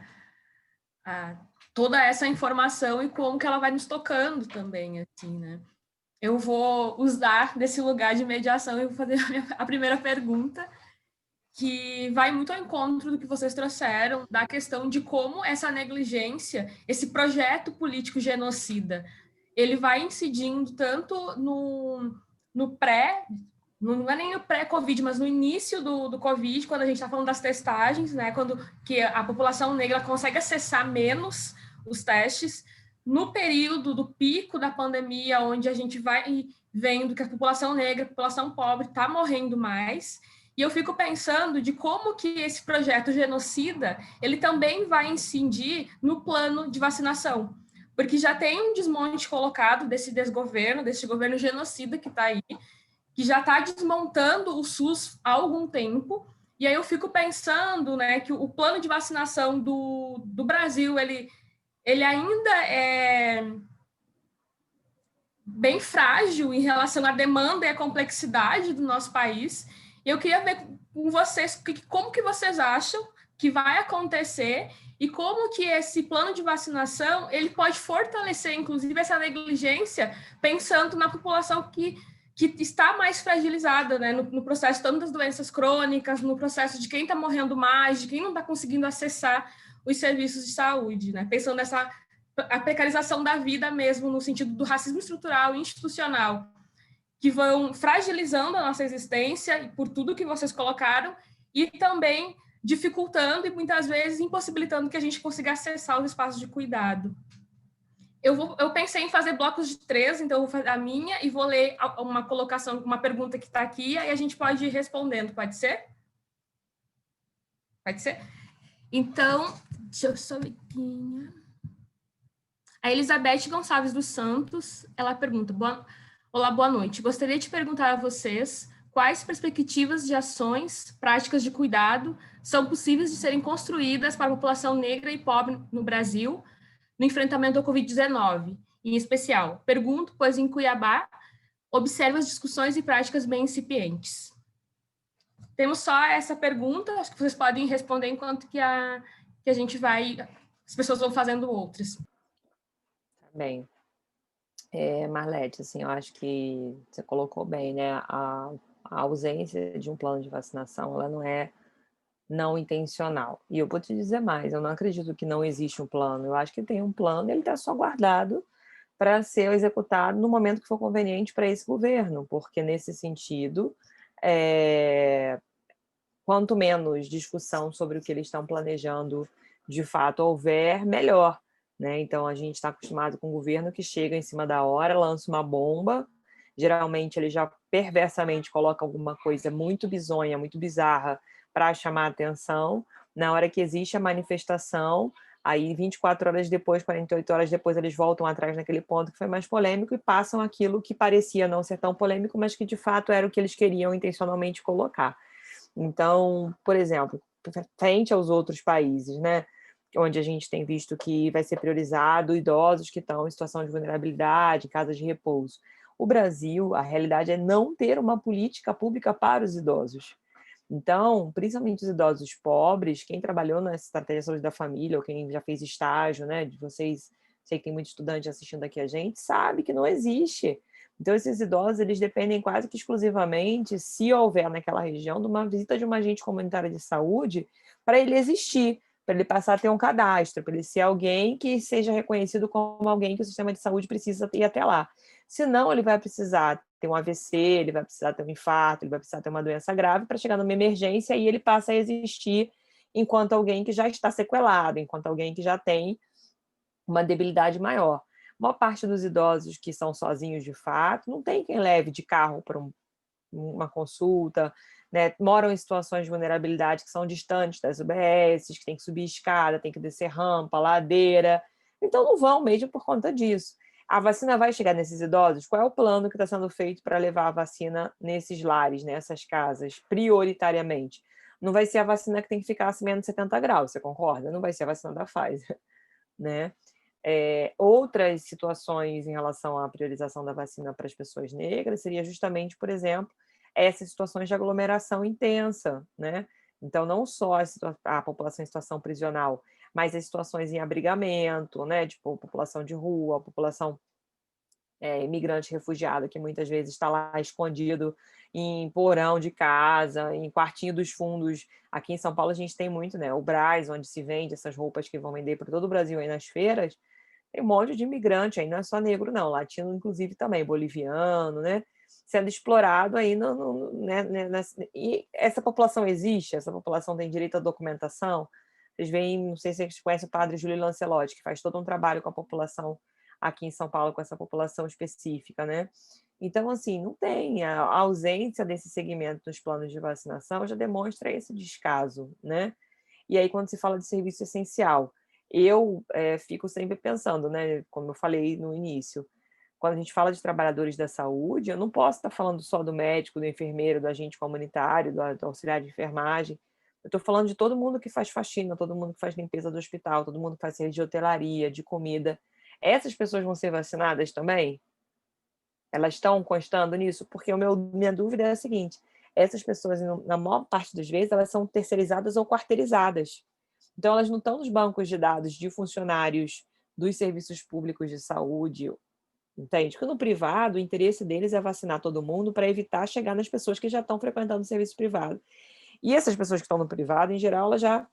toda essa informação e como que ela vai nos tocando também, assim, né. Eu vou usar desse lugar de mediação e vou fazer a primeira pergunta, que vai muito ao encontro do que vocês trouxeram, da questão de como essa negligência, esse projeto político genocida, ele vai incidindo tanto no pré, não é nem no pré-Covid, mas no início do Covid, quando a gente está falando das testagens, né, quando que a população negra consegue acessar menos os testes, no período do pico da pandemia, onde a gente vai vendo que a população negra, a população pobre está morrendo mais, e eu fico pensando de como que esse projeto genocida, ele também vai incidir no plano de vacinação, porque já tem um desmonte colocado desse desgoverno, desse governo genocida que está aí, que já está desmontando o SUS há algum tempo, e aí eu fico pensando, né, que o plano de vacinação do Brasil, ele ainda é bem frágil em relação à demanda e à complexidade do nosso país. Eu queria ver com vocês como que vocês acham que vai acontecer e como que esse plano de vacinação ele pode fortalecer, inclusive, essa negligência, pensando na população que está mais fragilizada, né, no processo tanto das doenças crônicas, no processo de quem está morrendo mais, de quem não está conseguindo acessar os serviços de saúde, né, pensando nessa a precarização da vida mesmo, no sentido do racismo estrutural e institucional, que vão fragilizando a nossa existência, e por tudo que vocês colocaram, e também dificultando e muitas vezes impossibilitando que a gente consiga acessar os espaços de cuidado. Eu pensei em fazer blocos de 3, então eu vou fazer a minha e vou ler uma colocação, uma pergunta que está aqui, aí a gente pode ir respondendo, pode ser? Pode ser? Então, deixa eu só ver. A Elizabeth Gonçalves dos Santos, ela pergunta, olá, boa noite. Gostaria de perguntar a vocês quais perspectivas de ações, práticas de cuidado são possíveis de serem construídas para a população negra e pobre no Brasil no enfrentamento ao Covid-19. Em especial, pergunto, pois em Cuiabá observo as discussões e práticas bem incipientes. Temos só essa pergunta, acho que vocês podem responder enquanto que a gente vai, as pessoas vão fazendo outras. Bem, Marlete, assim, eu acho que você colocou bem, né? A ausência de um plano de vacinação, ela não é não intencional. E eu vou te dizer mais, eu não acredito que não existe um plano. Eu acho que tem um plano, ele está só guardado para ser executado no momento que for conveniente para esse governo, porque nesse sentido, quanto menos discussão sobre o que eles estão planejando de fato houver, melhor. Né? Então, a gente está acostumado com um governo que chega em cima da hora, lança uma bomba, geralmente ele já perversamente coloca alguma coisa muito bizonha, muito bizarra para chamar a atenção. Na hora que existe a manifestação, aí 24 horas depois, 48 horas depois, eles voltam atrás naquele ponto que foi mais polêmico e passam aquilo que parecia não ser tão polêmico, mas que de fato era o que eles queriam intencionalmente colocar. Então, por exemplo, frente aos outros países, né, onde a gente tem visto que vai ser priorizado idosos que estão em situação de vulnerabilidade, em casas de repouso. O Brasil, a realidade é não ter uma política pública para os idosos. Então, principalmente os idosos pobres, quem trabalhou na estratégia de saúde da família, ou quem já fez estágio, né, de vocês, sei que tem muito estudante assistindo aqui a gente, sabe que não existe. Então, esses idosos, eles dependem quase que exclusivamente, se houver naquela região, de uma visita de uma agente comunitária de saúde, para ele existir, para ele passar a ter um cadastro, para ele ser alguém que seja reconhecido como alguém que o sistema de saúde precisa ir até lá. Senão, ele vai precisar ter um AVC, ele vai precisar ter um infarto, ele vai precisar ter uma doença grave para chegar numa emergência e ele passa a existir enquanto alguém que já está sequelado, enquanto alguém que já tem uma debilidade maior. A maior parte dos idosos que são sozinhos de fato, não tem quem leve de carro para uma consulta, né? Moram em situações de vulnerabilidade que são distantes das UBSs, que tem que subir escada, tem que descer rampa, ladeira, então não vão mesmo por conta disso. A vacina vai chegar nesses idosos? Qual é o plano que está sendo feito para levar a vacina nesses lares, nessas casas, prioritariamente? Não vai ser a vacina que tem que ficar acima de 70 graus, você concorda? Não vai ser a vacina da Pfizer, né? Outras situações em relação à priorização da vacina para as pessoas negras seria justamente, por exemplo, essas situações de aglomeração intensa, né? Então, não só a população em situação prisional, mas as situações em abrigamento, né? Tipo, população de rua, população imigrante refugiada, que muitas vezes está lá escondido em porão de casa, em quartinho dos fundos. Aqui em São Paulo a gente tem muito, né? O Brás, onde se vende essas roupas que vão vender para todo o Brasil aí nas feiras, tem um monte de imigrante aí, não é só negro não, latino inclusive também, boliviano, né? Sendo explorado aí e essa população existe, essa população tem direito à documentação. Vocês veem, não sei se vocês conhecem o padre Júlio Lancelotti, que faz todo um trabalho com a população aqui em São Paulo, com essa população específica, né? Então, assim, não tem a ausência desse segmento nos planos de vacinação, já demonstra esse descaso, né? E aí, quando se fala de serviço essencial, eu fico sempre pensando, né? Como eu falei no início, quando a gente fala de trabalhadores da saúde, eu não posso estar falando só do médico, do enfermeiro, do agente comunitário, do auxiliar de enfermagem. Eu estou falando de todo mundo que faz faxina, todo mundo que faz limpeza do hospital, todo mundo que faz serviço de hotelaria, de comida. Essas pessoas vão ser vacinadas também? Elas estão constando nisso? Porque minha dúvida é a seguinte: essas pessoas, na maior parte das vezes, elas são terceirizadas ou quarteirizadas. Então, elas não estão nos bancos de dados de funcionários dos serviços públicos de saúde, entende? Porque no privado, o interesse deles é vacinar todo mundo para evitar chegar nas pessoas que já estão frequentando o serviço privado. E essas pessoas que estão no privado, em geral, elas já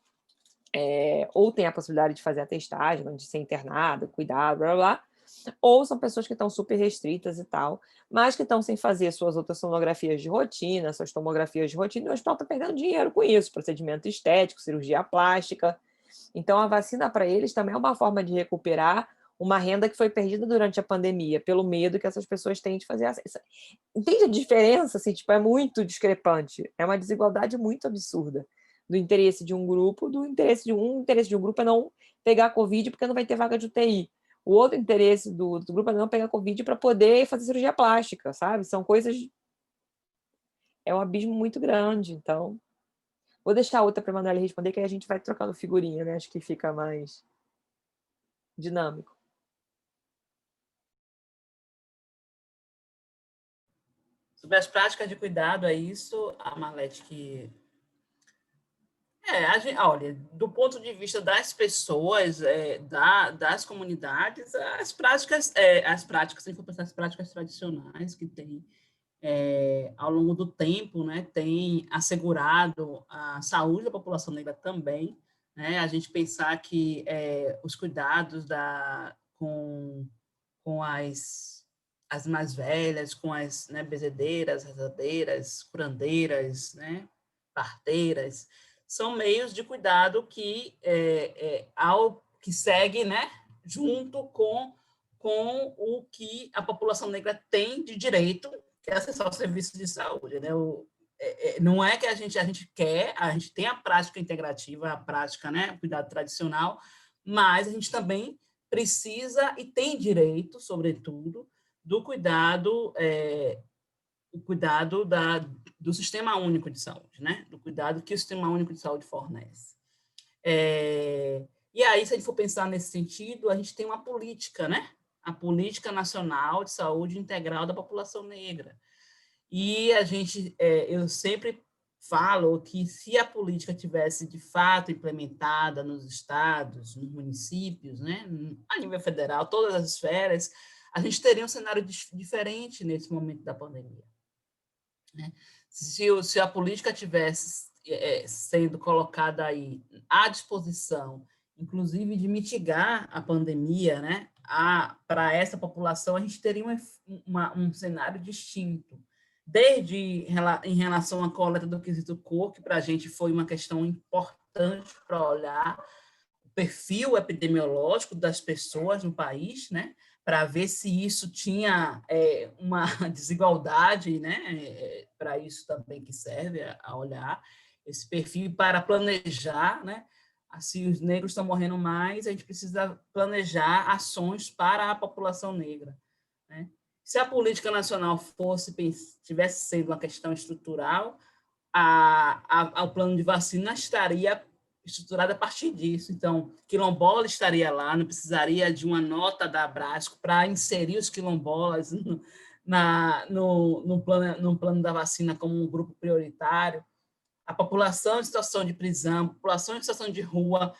ou têm a possibilidade de fazer a testagem, de ser internada, cuidado, blá, blá, blá, ou são pessoas que estão super restritas e tal, mas que estão sem fazer suas ultrassonografias de rotina, suas tomografias de rotina, e o hospital está perdendo dinheiro com isso, procedimento estético, cirurgia plástica. Então, a vacina para eles também é uma forma de recuperar uma renda que foi perdida durante a pandemia, pelo medo que essas pessoas têm de fazer. Entende a diferença? Assim, tipo, é muito discrepante, é uma desigualdade muito absurda do interesse de um grupo, do interesse de um grupo é não pegar Covid porque não vai ter vaga de UTI. O outro interesse do grupo é não pegar Covid para poder fazer cirurgia plástica, sabe? São coisas... É um abismo muito grande, então... Vou deixar a outra para a Manuela responder, que aí a gente vai trocando figurinha, né? Acho que fica mais dinâmico. Sobre as práticas de cuidado, é isso, a Marlete, que... olha, do ponto de vista das pessoas, das comunidades, as práticas, se for pensar as práticas tradicionais que tem ao longo do tempo, né, tem assegurado a saúde da população negra também, né, a gente pensar que os cuidados com as mais velhas, com as, né, bezedeiras, rezadeiras, curandeiras, né, parteiras, são meios de cuidado que que segue, né, junto com o que a população negra tem de direito, que é acessar os serviços de saúde, né? Não é que a gente quer, a gente tem a prática integrativa, a prática, né, o cuidado tradicional, mas a gente também precisa e tem direito, sobretudo, do cuidado, o cuidado do Sistema Único de Saúde, né? Do cuidado que o Sistema Único de Saúde fornece. E aí, se a gente for pensar nesse sentido, a gente tem uma política, né? A Política Nacional de Saúde Integral da População Negra. E eu sempre falo que se a política tivesse, de fato, implementada nos estados, nos municípios, né, a nível federal, todas as esferas, a gente teria um cenário diferente nesse momento da pandemia. né? Se a política tivesse sendo colocada aí à disposição, inclusive de mitigar a pandemia, né, para essa população, a gente teria um cenário distinto. Desde em relação à coleta do quesito cor, que para a gente foi uma questão importante para olhar o perfil epidemiológico das pessoas no país, né, para ver se isso tinha uma desigualdade, né, para isso também que serve a olhar esse perfil, para planejar, né, se os negros estão morrendo mais, a gente precisa planejar ações para a população negra, né? Se a política nacional tivesse sendo uma questão estrutural, o plano de vacina estaria estruturado a partir disso. Então, quilombola estaria lá, não precisaria de uma nota da Abrasco para inserir os quilombolas no plano da vacina como um grupo prioritário. A população em situação de prisão, a população em situação de rua,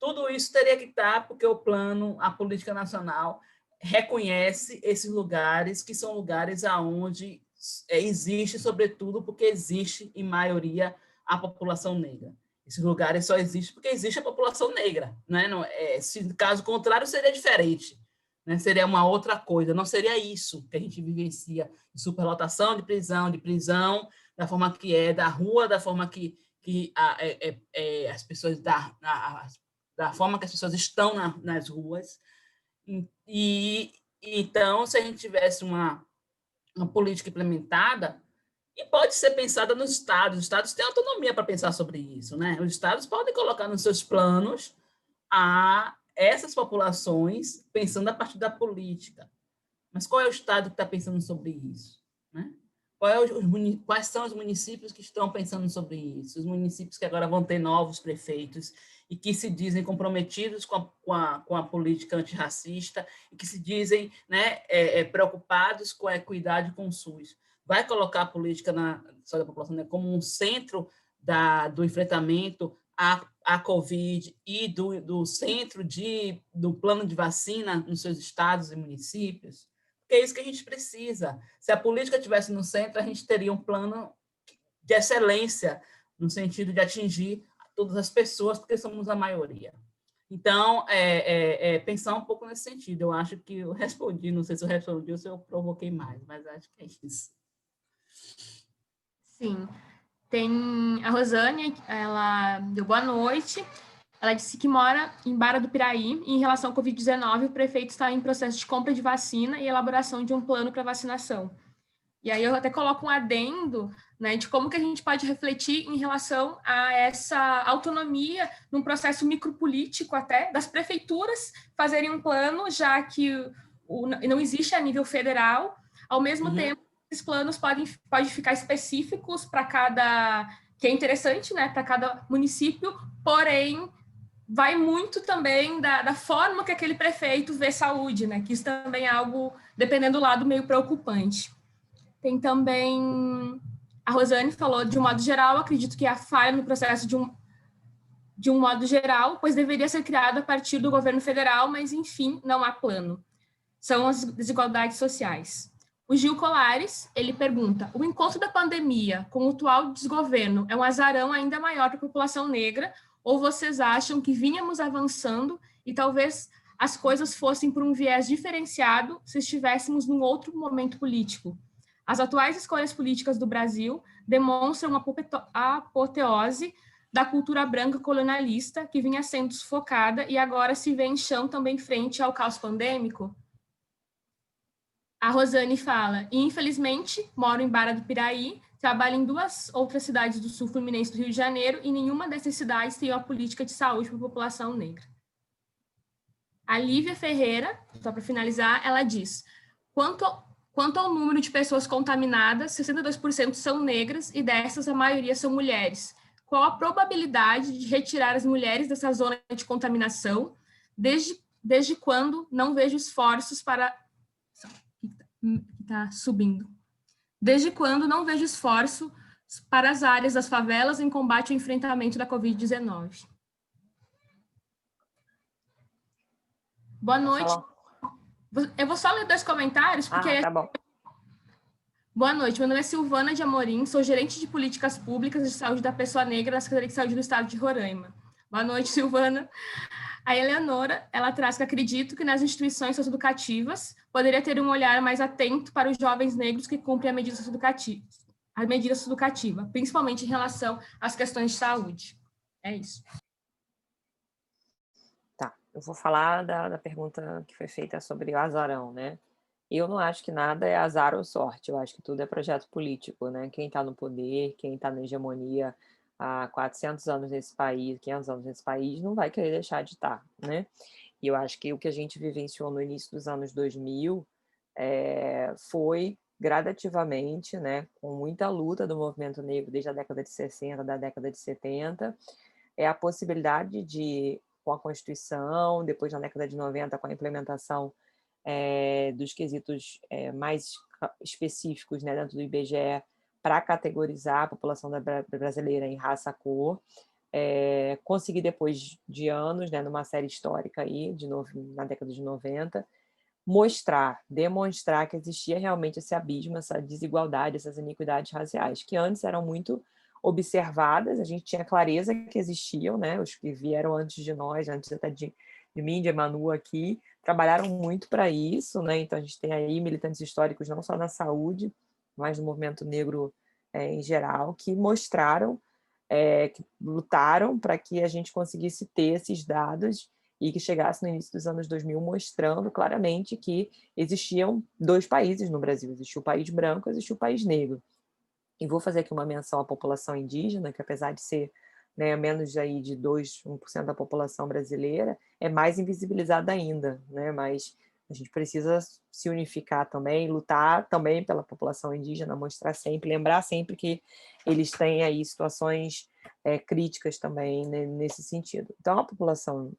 tudo isso teria que estar, porque o plano, a política nacional, reconhece esses lugares, que são lugares onde existe, sobretudo, porque existe, em maioria, a população negra. Esses lugares só existem porque existe a população negra, né? Não, se caso contrário, seria diferente, né? Seria uma outra coisa, não seria isso que a gente vivencia, de superlotação de prisão, da forma que da rua, da forma que as pessoas, da forma que as pessoas estão nas ruas. E então, se a gente tivesse uma política implementada, e pode ser pensada nos estados. Os estados têm autonomia para pensar sobre isso, né? Os estados podem colocar nos seus planos essas populações pensando a partir da política. Mas qual é o estado que está pensando sobre isso, né? Quais são os municípios que estão pensando sobre isso? Os municípios que agora vão ter novos prefeitos e que se dizem comprometidos com a política antirracista e que se dizem, né, preocupados com a equidade com o SUS. Vai colocar a política da população, né, como um centro do enfrentamento à Covid e do centro do plano de vacina nos seus estados e municípios? Porque é isso que a gente precisa. Se a política estivesse no centro, a gente teria um plano de excelência, no sentido de atingir todas as pessoas, porque somos a maioria. Então, pensar um pouco nesse sentido. Eu acho que eu respondi, não sei se eu respondi ou se eu provoquei mais, mas acho que é isso. Sim. Tem a Rosane, ela deu boa noite. Ela disse que mora em Barra do Piraí e, em relação ao Covid-19, o prefeito está em processo de compra de vacina e elaboração de um plano para vacinação. E aí eu até coloco um adendo, né, de como que a gente pode refletir em relação a essa autonomia num processo micropolítico até, das prefeituras fazerem um plano, já que não existe a nível federal, ao mesmo tempo, esses planos podem ficar específicos para cada, que é interessante, né, para cada município, porém, vai muito também da forma que aquele prefeito vê saúde, né, que isso também é algo, dependendo do lado, meio preocupante. Tem também, a Rosane falou, de um modo geral, acredito que a falha no processo de um modo geral, pois deveria ser criada a partir do governo federal, mas, enfim, não há plano. São as desigualdades sociais. O Gil Colares, ele pergunta, o encontro da pandemia com o atual desgoverno é um azarão ainda maior para a população negra, ou vocês acham que vínhamos avançando e talvez as coisas fossem por um viés diferenciado se estivéssemos num outro momento político? As atuais escolhas políticas do Brasil demonstram a apoteose da cultura branca colonialista que vinha sendo sufocada e agora se vê em chão também frente ao caos pandêmico? A Rosane fala, e infelizmente moro em Barra do Piraí, trabalho em 2 outras cidades do sul fluminense do Rio de Janeiro e nenhuma dessas cidades tem uma política de saúde para a população negra. A Lívia Ferreira, só para finalizar, ela diz, quanto ao número de pessoas contaminadas, 62% são negras e dessas a maioria são mulheres. Qual a probabilidade de retirar as mulheres dessa zona de contaminação? Desde quando não vejo esforços para... Está subindo. Desde quando não vejo esforço para as áreas das favelas em combate ao enfrentamento da Covid-19? Boa noite. Eu vou só ler 2 comentários, porque... tá bom. Boa noite, meu nome é Silvana de Amorim, sou gerente de políticas públicas de saúde da pessoa negra da Secretaria de Saúde do Estado de Roraima. Boa noite, Silvana. A Eleonora, ela traz que acredito que nas instituições socioeducativas poderia ter um olhar mais atento para os jovens negros que cumprem a medida socioeducativa, principalmente em relação às questões de saúde. É isso. Tá, eu vou falar da pergunta que foi feita sobre o azarão, né? Eu não acho que nada é azar ou sorte, eu acho que tudo é projeto político, né? Quem está no poder, quem está na hegemonia há 400 anos nesse país, 500 anos nesse país, não vai querer deixar de estar, né? E eu acho que o que a gente vivenciou no início dos anos 2000 foi gradativamente, né, com muita luta do movimento negro desde a década de 60, da década de 70, a possibilidade de, com a Constituição, depois na década de 90, com a implementação dos quesitos mais específicos, né, dentro do IBGE, para categorizar a população brasileira em raça, cor, consegui depois de anos, né, numa série histórica aí, na década de 90, demonstrar que existia realmente esse abismo, essa desigualdade, essas iniquidades raciais, que antes eram muito observadas, a gente tinha clareza que existiam, né? Os que vieram antes de nós, antes até de mim, de Manu aqui, trabalharam muito para isso, né? Então a gente tem aí militantes históricos não só na saúde, mas no movimento negro em geral, que mostraram, que lutaram para que a gente conseguisse ter esses dados e que chegasse no início dos anos 2000 mostrando claramente que existiam dois países no Brasil, existia o país branco, existia o país negro. E vou fazer aqui uma menção à população indígena, que apesar de ser, né, menos aí de 1% da população brasileira, é mais invisibilizada ainda, né? Mas a gente precisa se unificar também, lutar também pela população indígena, mostrar sempre, lembrar sempre que eles têm aí situações críticas também, né, nesse sentido. Então, a população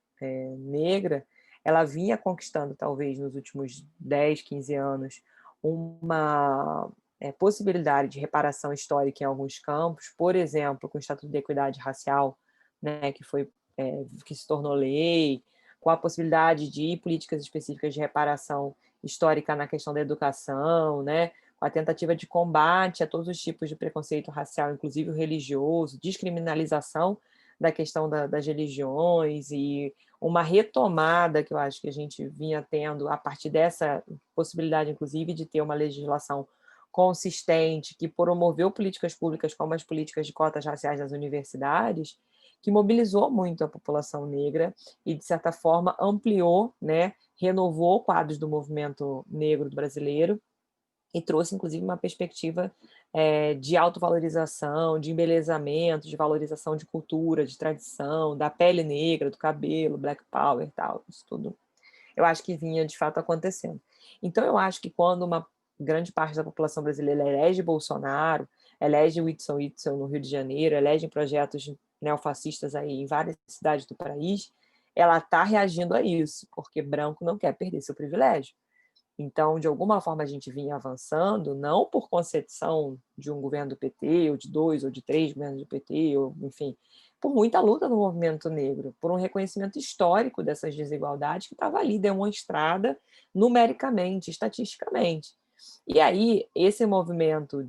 negra, ela vinha conquistando, talvez, nos últimos 10, 15 anos, uma possibilidade de reparação histórica em alguns campos, por exemplo, com o Estatuto de Equidade Racial, né, que se tornou lei, com a possibilidade de políticas específicas de reparação histórica na questão da educação, né, com a tentativa de combate a todos os tipos de preconceito racial, inclusive o religioso, descriminalização da questão das religiões e uma retomada que eu acho que a gente vinha tendo a partir dessa possibilidade, inclusive, de ter uma legislação consistente que promoveu políticas públicas como as políticas de cotas raciais das universidades, que mobilizou muito a população negra e, de certa forma, ampliou, né, renovou quadros do movimento negro brasileiro e trouxe, inclusive, uma perspectiva de autovalorização, de embelezamento, de valorização de cultura, de tradição, da pele negra, do cabelo, Black Power, tal, isso tudo. Eu acho que vinha, de fato, acontecendo. Então, eu acho que quando uma grande parte da população brasileira elege Bolsonaro, elege Whitson no Rio de Janeiro, elege projetos neofascistas aí em várias cidades do país, ela está reagindo a isso, porque branco não quer perder seu privilégio. Então, de alguma forma, a gente vinha avançando, não por concepção de um governo do PT, ou de 2, ou de 3 governos do PT, ou, enfim, por muita luta no movimento negro, por um reconhecimento histórico dessas desigualdades que estava ali demonstrada numericamente, estatisticamente. E aí, esse movimento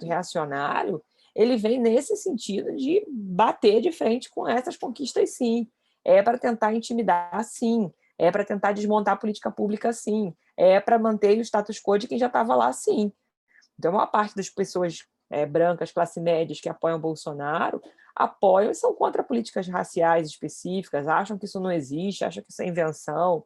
reacionário, ele vem nesse sentido de bater de frente com essas conquistas, sim. É para tentar intimidar, sim. É para tentar desmontar a política pública, sim. É para manter o status quo de quem já estava lá, sim. Então, uma parte das pessoas brancas, classe médias, que apoiam Bolsonaro, apoiam e são contra políticas raciais específicas, acham que isso não existe, acham que isso é invenção.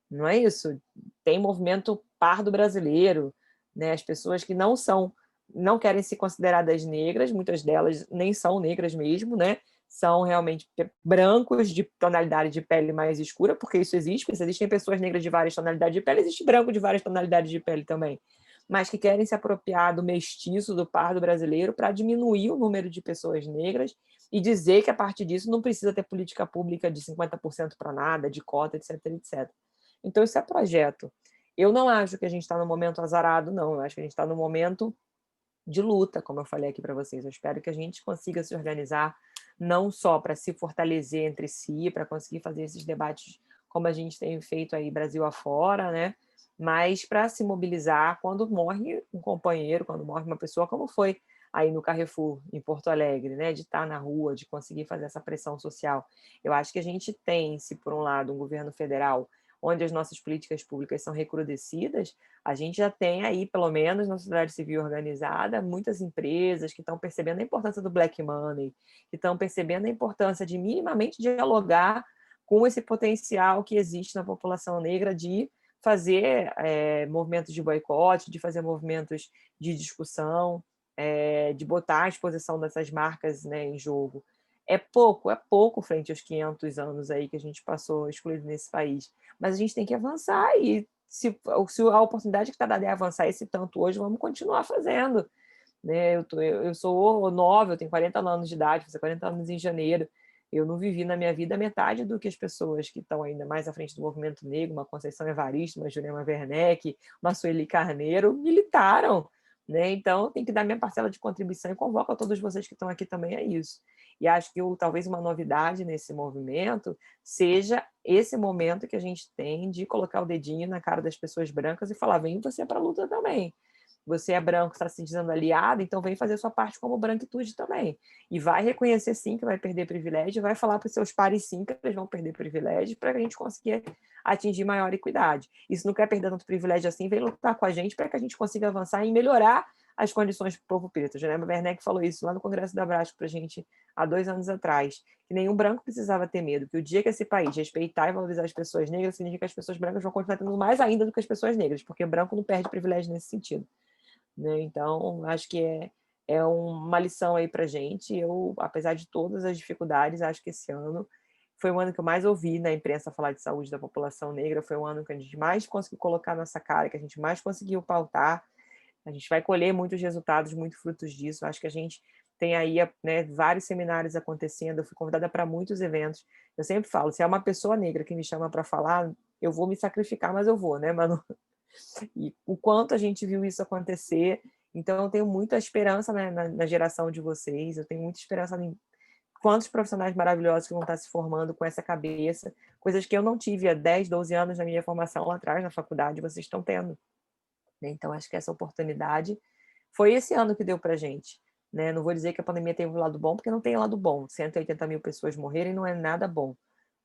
Não é isso? Tem movimento pardo brasileiro, né? As pessoas que não querem ser consideradas negras, muitas delas nem são negras mesmo, né? São realmente brancos de tonalidade de pele mais escura, porque isso existe, porque existem pessoas negras de várias tonalidades de pele, existe branco de várias tonalidades de pele também, mas que querem se apropriar do mestiço, do pardo brasileiro, para diminuir o número de pessoas negras e dizer que, a partir disso, não precisa ter política pública de 50% para nada, de cota, etc, etc. Então, isso é projeto. Eu não acho que a gente está no momento azarado, não. Eu acho que a gente está no momento de luta, como eu falei aqui para vocês. Eu espero que a gente consiga se organizar não só para se fortalecer entre si, para conseguir fazer esses debates como a gente tem feito aí Brasil afora, né? mas para se mobilizar quando morre um companheiro, quando morre uma pessoa, como foi aí no Carrefour, em Porto Alegre, né, de estar na rua, de conseguir fazer essa pressão social. Eu acho que a gente tem, se por um lado, um governo federal onde as nossas políticas públicas são recrudescidas, a gente já tem aí, pelo menos na sociedade civil organizada, muitas empresas que estão percebendo a importância do black money, que estão percebendo a importância de minimamente dialogar com esse potencial que existe na população negra de fazer movimentos de boicote, de fazer movimentos de discussão, de botar à exposição dessas marcas, né, em jogo. É pouco frente aos 500 anos aí que a gente passou excluído nesse país. Mas a gente tem que avançar e se a oportunidade que está dada é avançar esse tanto hoje, vamos continuar fazendo. Né? Eu sou nova, eu tenho 40 anos de idade, vou fazer 40 anos em janeiro. Eu não vivi na minha vida metade do que as pessoas que estão ainda mais à frente do movimento negro, uma Conceição Evaristo, uma Jurema Werneck, uma Sueli Carneiro, militaram. Né? Então, tem que dar minha parcela de contribuição e convoco a todos vocês que estão aqui também a isso. E acho que talvez uma novidade nesse movimento seja esse momento que a gente tem de colocar o dedinho na cara das pessoas brancas e falar, vem você para a luta também. Você é branco, está se dizendo aliado, então vem fazer sua parte como branquitude também. E vai reconhecer sim que vai perder privilégio, vai falar para os seus pares sim que eles vão perder privilégio para a gente conseguir atingir maior equidade. E se não quer perder tanto privilégio assim, vem lutar com a gente para que a gente consiga avançar e melhorar as condições para o povo preto. Jurema Werneck falou isso lá no Congresso da Brasco para a gente há 2 anos atrás, que nenhum branco precisava ter medo, que o dia que esse país respeitar e valorizar as pessoas negras, significa que as pessoas brancas vão continuar tendo mais ainda do que as pessoas negras, porque branco não perde privilégio nesse sentido. Né? Então, acho que é uma lição aí para a gente. Eu, apesar de todas as dificuldades, acho que esse ano foi o ano que eu mais ouvi na imprensa falar de saúde da população negra, foi o ano que a gente mais conseguiu colocar nossa cara, que a gente mais conseguiu pautar. A gente vai colher muitos resultados, muitos frutos disso. Acho que a gente tem aí, né, vários seminários acontecendo, eu fui convidada para muitos eventos. Eu sempre falo, se é uma pessoa negra que me chama para falar, eu vou me sacrificar, mas eu vou, né, Manu? E o quanto a gente viu isso acontecer. Então, eu tenho muita esperança, né, na geração de vocês, eu tenho muita esperança em quantos profissionais maravilhosos que vão estar se formando com essa cabeça, coisas que eu não tive há 10, 12 anos na minha formação lá atrás, na faculdade, vocês estão tendo. Então, acho que essa oportunidade foi esse ano que deu para a gente. Né? Não vou dizer que a pandemia teve um lado bom, porque não tem lado bom. 180 mil pessoas morrerem não é nada bom.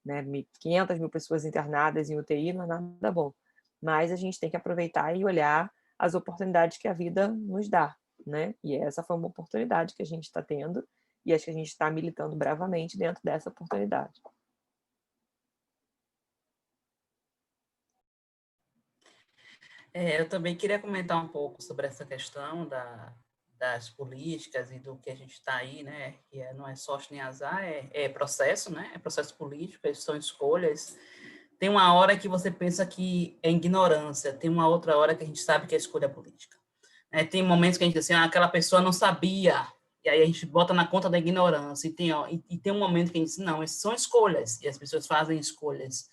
Né? 500 mil pessoas internadas em UTI não é nada bom. Mas a gente tem que aproveitar e olhar as oportunidades que a vida nos dá. Né? E essa foi uma oportunidade que a gente está tendo e acho que a gente está militando bravamente dentro dessa oportunidade. Eu também queria comentar um pouco sobre essa questão das políticas e do que a gente está aí, né? Que não é sorte nem azar, é processo, né? É processo político, são escolhas. Tem uma hora que você pensa que é ignorância, tem uma outra hora que a gente sabe que é escolha política. Tem momentos que a gente diz assim, aquela pessoa não sabia, e aí a gente bota na conta da ignorância, e tem um momento que a gente diz, não, essas são escolhas, e as pessoas fazem escolhas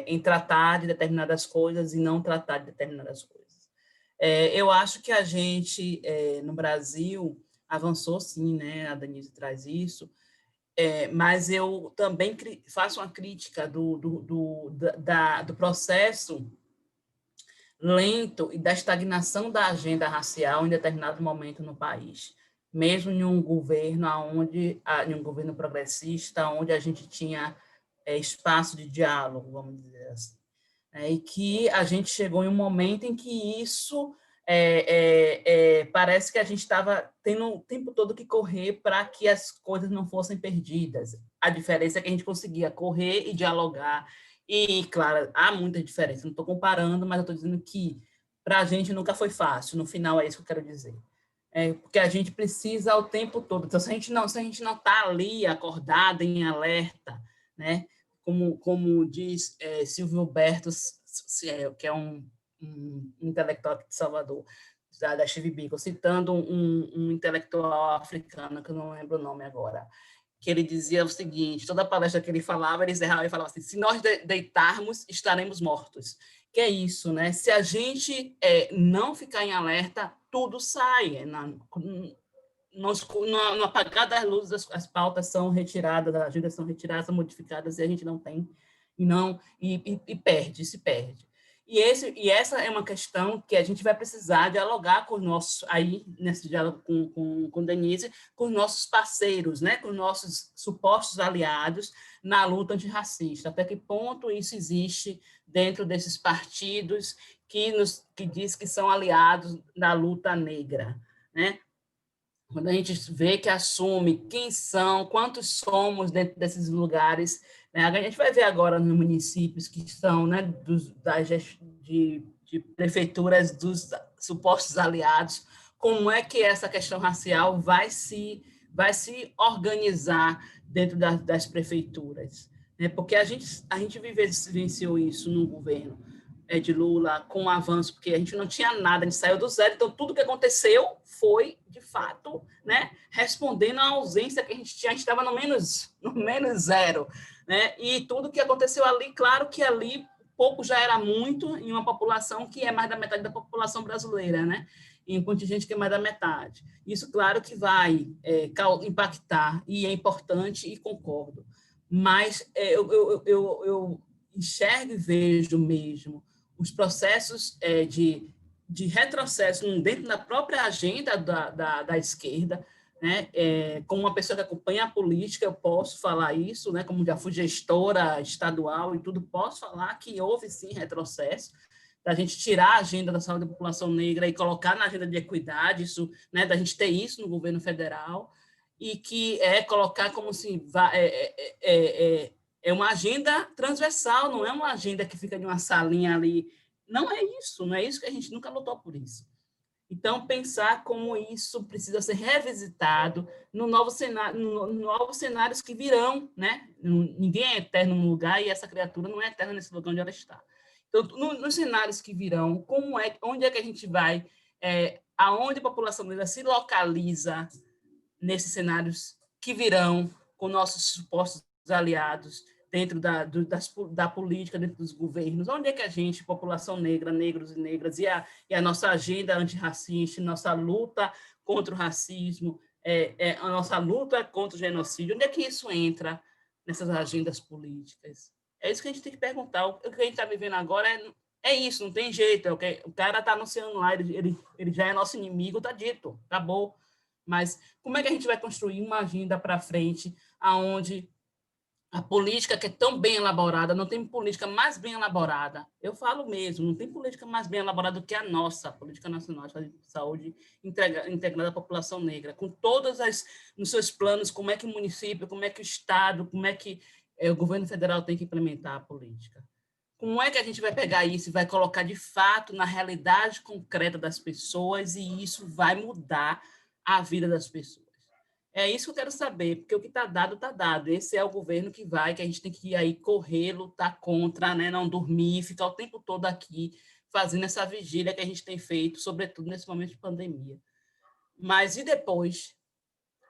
em tratar de determinadas coisas e não tratar de determinadas coisas. Eu acho que a gente, no Brasil, avançou sim, né? A Denise traz isso, mas eu também faço uma crítica do processo lento e da estagnação da agenda racial em determinado momento no país, mesmo em um governo em um governo progressista, onde a gente tinha espaço de diálogo, vamos dizer assim. E que a gente chegou em um momento em que isso parece que a gente estava tendo o tempo todo que correr para que as coisas não fossem perdidas. A diferença é que a gente conseguia correr e dialogar. E, claro, há muita diferença. Não estou comparando, mas eu estou dizendo que para a gente nunca foi fácil. No final, é isso que eu quero dizer. Porque a gente precisa o tempo todo. Então, se a gente não está ali acordado, em alerta, né? Como diz Silvio Bertos, que é um intelectual de Salvador, da Steve Biko, citando um intelectual africano, que eu não lembro o nome agora, que ele dizia o seguinte, toda palestra que ele falava, ele encerrava e falava assim, se nós deitarmos, estaremos mortos. Que é isso, né? Se a gente não ficar em alerta, tudo sai. No apagar das luzes, as pautas são retiradas, as agendas são retiradas, são modificadas, e a gente não tem, e perde, se perde. E essa é uma questão que a gente vai precisar dialogar com os nossos, aí, nesse diálogo com Denise, com os nossos parceiros, né, com os nossos supostos aliados na luta antirracista. Até que ponto isso existe dentro desses partidos que diz que são aliados da luta negra, né? Quando a gente vê que assume quem são, quantos somos dentro desses lugares, né? A gente vai ver agora nos municípios que são, né, de prefeituras dos supostos aliados, como é que essa questão racial vai se organizar dentro das prefeituras, né? Porque a gente vivenciou isso no governo de Lula, com o avanço, porque a gente não tinha nada, a gente saiu do zero, então tudo que aconteceu foi, de fato, né, respondendo à ausência que a gente tinha, a gente estava no menos zero, né, e tudo que aconteceu ali, claro que ali pouco já era muito em uma população que é mais da metade da população brasileira, né, em um contingente que é mais da metade. Isso, claro, que vai impactar, e é importante, e concordo, mas eu enxergo e vejo mesmo os processos de retrocesso dentro da própria agenda da esquerda, né? Como uma pessoa que acompanha a política, eu posso falar isso, né? Como já fui gestora estadual e tudo, posso falar que houve, sim, retrocesso, da gente tirar a agenda da saúde da população negra e colocar na agenda de equidade, isso, né? Da gente ter isso no governo federal, e que colocar como se é uma agenda transversal, não é uma agenda que fica de uma salinha ali. Não é isso que a gente nunca lutou por isso. Então, pensar como isso precisa ser revisitado no novos cenários que virão, né? Ninguém é eterno num lugar e essa criatura não é eterna nesse lugar onde ela está. Então, nos cenários que virão, onde é que a gente vai, aonde a população negra se localiza nesses cenários que virão com nossos supostos aliados, dentro da política, dentro dos governos, onde é que a gente, população negra, negros e negras, e a nossa agenda antirracista, nossa luta contra o racismo, a nossa luta contra o genocídio, onde é que isso entra nessas agendas políticas? É isso que a gente tem que perguntar. O que a gente está vivendo agora é isso, não tem jeito. O cara está anunciando lá, ele já é nosso inimigo, está dito, acabou. Mas como é que a gente vai construir uma agenda para frente, aonde a política que é tão bem elaborada, não tem política mais bem elaborada, eu falo mesmo, não tem política mais bem elaborada do que a nossa Política Nacional de Saúde integrada à população negra, com todas nos seus planos, como é que o município, como é que o Estado, como é que o governo federal tem que implementar a política. Como é que a gente vai pegar isso e vai colocar de fato na realidade concreta das pessoas, e isso vai mudar a vida das pessoas? É isso que eu quero saber, porque o que está dado, está dado. Esse é o governo que a gente tem que ir aí correr, lutar contra, né? Não dormir, ficar o tempo todo aqui fazendo essa vigília que a gente tem feito, sobretudo nesse momento de pandemia. Mas e depois?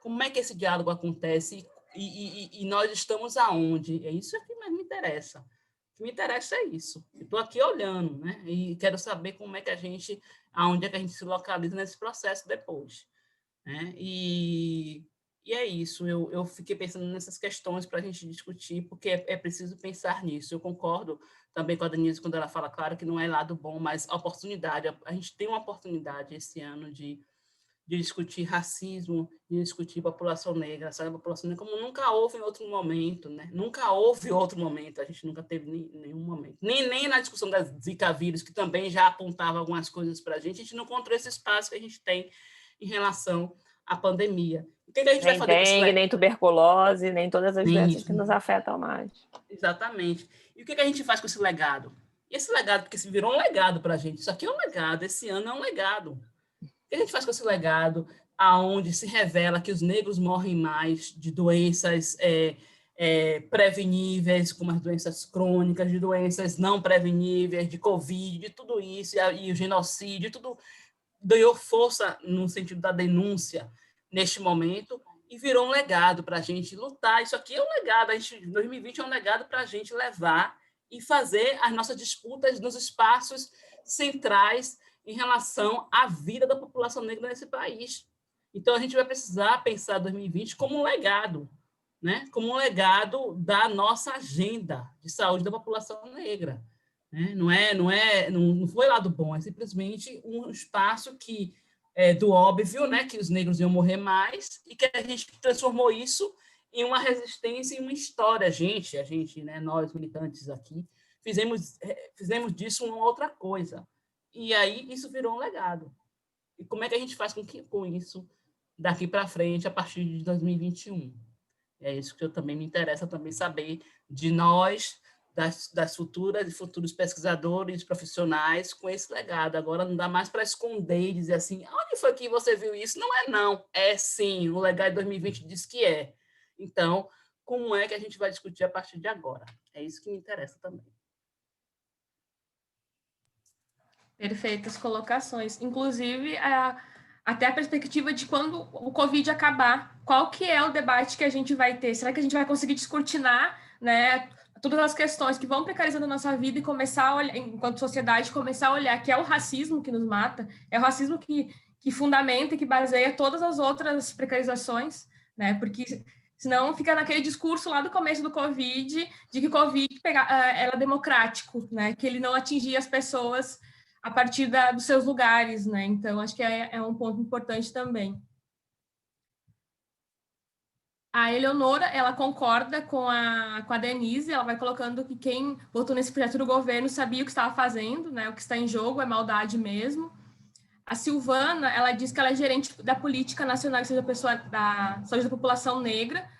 Como é que esse diálogo acontece? E nós estamos aonde? É isso que mais me interessa. O que me interessa é isso. Eu estou aqui olhando, né? E quero saber como é que aonde é que a gente se localiza nesse processo depois, né? E é isso, eu fiquei pensando nessas questões para a gente discutir, porque é preciso pensar nisso. Eu concordo também com a Denise quando ela fala, claro, que não é lado bom, mas oportunidade. A gente tem uma oportunidade esse ano de discutir racismo, de discutir população negra, sabe? A população negra como nunca houve em outro momento, né? Nunca houve outro momento, a gente nunca teve nenhum momento. Nem na discussão da Zika vírus, que também já apontava algumas coisas para a gente não encontrou esse espaço que a gente tem em relação à pandemia. O que a gente vai fazer com esse legado? Nem tuberculose, nem todas as doenças que nos afetam mais. Exatamente. E o que a gente faz com esse legado? E esse legado, porque se virou um legado para a gente, isso aqui é um legado, esse ano é um legado. O que a gente faz com esse legado, aonde se revela que os negros morrem mais de doenças preveníveis, como as doenças crônicas, de doenças não preveníveis, de Covid, de tudo isso, e o genocídio, tudo ganhou força no sentido da denúncia neste momento e virou um legado para a gente lutar. Isso aqui é um legado, 2020 é um legado para a gente levar e fazer as nossas disputas nos espaços centrais em relação à vida da população negra nesse país. Então, a gente vai precisar pensar 2020 como um legado, né? Como um legado da nossa agenda de saúde da população negra. né? Não foi lado bom, é simplesmente um espaço que é do óbvio, né, que os negros iam morrer mais, e que a gente transformou isso em uma resistência, em uma história. A gente, né, nós militantes aqui, fizemos disso uma outra coisa. E aí isso virou um legado. E como é que a gente faz com isso daqui para frente, a partir de 2021? É isso que eu também me interessa também saber de nós, das futuras e futuros pesquisadores, profissionais, com esse legado. Agora não dá mais para esconder e dizer assim, onde foi que você viu isso? Não é não, é sim, o legado de 2020 diz que é. Então, como é que a gente vai discutir a partir de agora? É isso que me interessa também. Perfeitas colocações. Inclusive, até a perspectiva de quando o Covid acabar, qual que é o debate que a gente vai ter? Será que a gente vai conseguir descortinar, né, todas as questões que vão precarizando a nossa vida e começar a olhar, enquanto sociedade, começar a olhar que é o racismo que nos mata, é o racismo que fundamenta e que baseia todas as outras precarizações, né? Porque senão fica naquele discurso lá do começo do Covid, de que o Covid era democrático, né? Que ele não atingia as pessoas a partir dos seus lugares, né? Então, acho que é um ponto importante também. A Eleonora, ela concorda com a Denise, ela vai colocando que quem votou nesse projeto do governo sabia o que estava fazendo, né? O que está em jogo é maldade mesmo. A Silvana, ela diz que ela é gerente da Política Nacional de da Saúde da População Negra,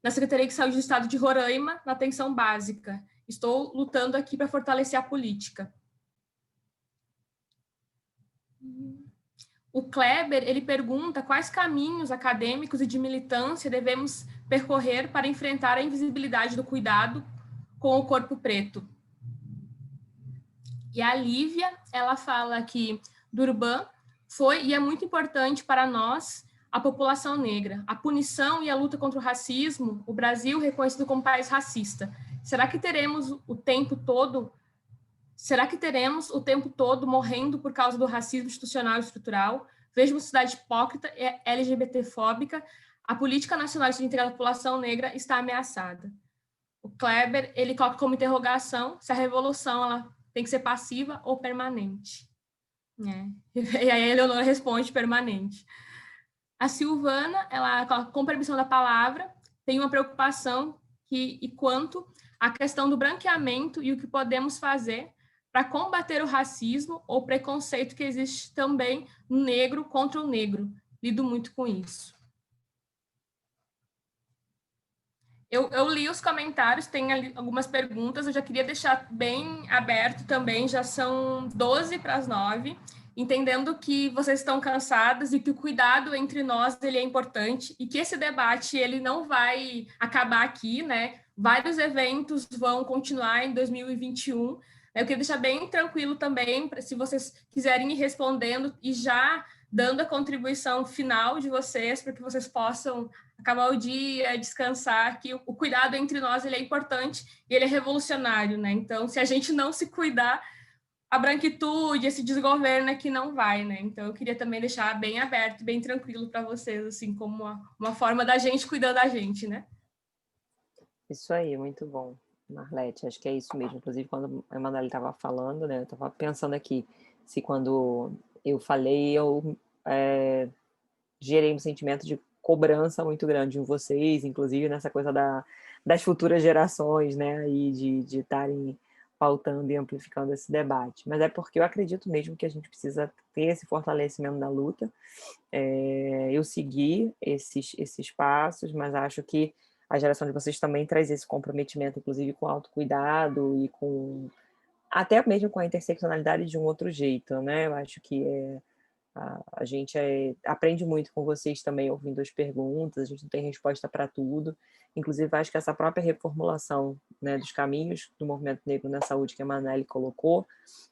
na Secretaria de Saúde do Estado de Roraima, na atenção básica. Estou lutando aqui para fortalecer a política. O Kleber, ele pergunta quais caminhos acadêmicos e de militância devemos percorrer para enfrentar a invisibilidade do cuidado com o corpo preto. E a Lívia, ela fala que Durban foi e é muito importante para nós, a população negra. A punição e a luta contra o racismo, o Brasil reconhecido como país racista. Será que teremos o tempo todo morrendo por causa do racismo institucional e estrutural? Vejo uma sociedade hipócrita e LGBT-fóbica. A política nacional de integrar a população negra está ameaçada. O Kleber, ele coloca como interrogação se a revolução ela tem que ser passiva ou permanente. E aí a Eleonora responde permanente. A Silvana, ela coloca, com permissão da palavra, tem uma preocupação quanto à questão do branqueamento e o que podemos fazer para combater o racismo ou preconceito que existe também no negro contra o negro. Lido muito com isso. Eu li os comentários, tem ali algumas perguntas, eu já queria deixar bem aberto também, já são 8:50, entendendo que vocês estão cansadas e que o cuidado entre nós ele é importante e que esse debate ele não vai acabar aqui, né? Vários eventos vão continuar em 2021. Eu queria deixar bem tranquilo também, se vocês quiserem ir respondendo e já dando a contribuição final de vocês, para que vocês possam acabar o dia, descansar, que o cuidado entre nós ele é importante e ele é revolucionário, né? Então, se a gente não se cuidar, a branquitude, esse desgoverno aqui não vai, né? Então, eu queria também deixar bem aberto, bem tranquilo para vocês, assim, como uma forma da gente cuidando da gente, né? Isso aí, muito bom, Marlete, acho que é isso mesmo. Inclusive, quando a Emanuele estava falando, né, eu estava pensando aqui, se quando eu falei, eu gerei um sentimento de cobrança muito grande em vocês, inclusive nessa coisa das futuras gerações, né, e de estarem pautando e amplificando esse debate. Mas é porque eu acredito mesmo que a gente precisa ter esse fortalecimento da luta. Eu segui esses passos, mas acho que a geração de vocês também traz esse comprometimento, inclusive com autocuidado e até mesmo com a interseccionalidade de um outro jeito, né? Eu acho que a gente aprende muito com vocês também, ouvindo as perguntas, a gente não tem resposta para tudo. Inclusive, acho que essa própria reformulação, né, dos caminhos do movimento negro na saúde que a Emanuele colocou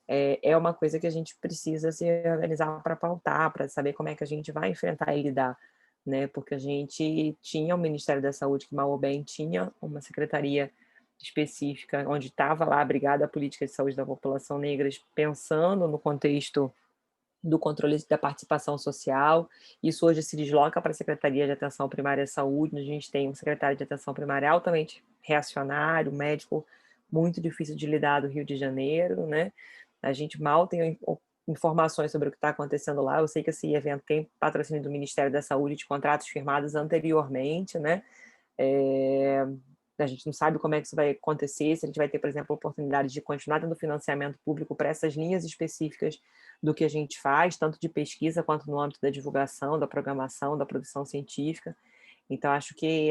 é uma coisa que a gente precisa se organizar para pautar, para saber como é que a gente vai enfrentar e lidar, né? Porque a gente tinha o Ministério da Saúde, que mal ou bem tinha uma secretaria específica, onde estava lá a Brigada Política de Saúde da População Negra, pensando no contexto do controle da participação social. Isso hoje se desloca para a Secretaria de Atenção Primária à Saúde, onde a gente tem um secretário de Atenção Primária altamente reacionário, médico muito difícil de lidar do Rio de Janeiro, né? A gente mal tem informações sobre o que está acontecendo lá. Eu sei que esse evento tem patrocínio do Ministério da Saúde de contratos firmados anteriormente, né? A gente não sabe como é que isso vai acontecer, se a gente vai ter, por exemplo, a oportunidade de continuar dando financiamento público para essas linhas específicas do que a gente faz, tanto de pesquisa quanto no âmbito da divulgação, da programação, da produção científica. Então, acho que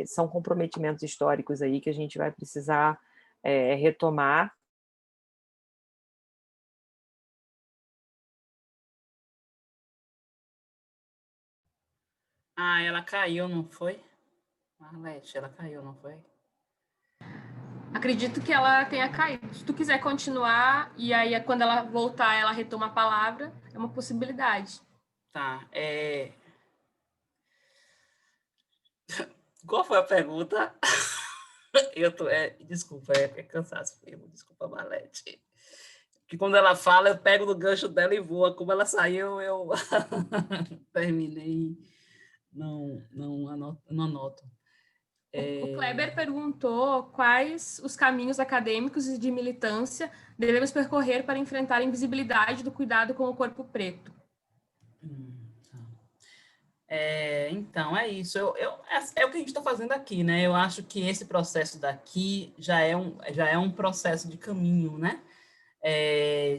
são comprometimentos históricos aí que a gente vai precisar retomar. Ah, ela caiu, não foi? Marlete, ela caiu, não foi? Acredito que ela tenha caído. Se tu quiser continuar, e aí quando ela voltar, ela retoma a palavra, é uma possibilidade. Tá, Qual foi a pergunta? Desculpa, é cansaço mesmo. Desculpa, Marlete. Que quando ela fala, eu pego no gancho dela e voa. Como ela saiu, eu terminei. Não anoto. O Kleber perguntou quais os caminhos acadêmicos e de militância devemos percorrer para enfrentar a invisibilidade do cuidado com o corpo preto. Então, é isso. É o que a gente está fazendo aqui, né? Eu acho que esse processo daqui já é um processo de caminho, né?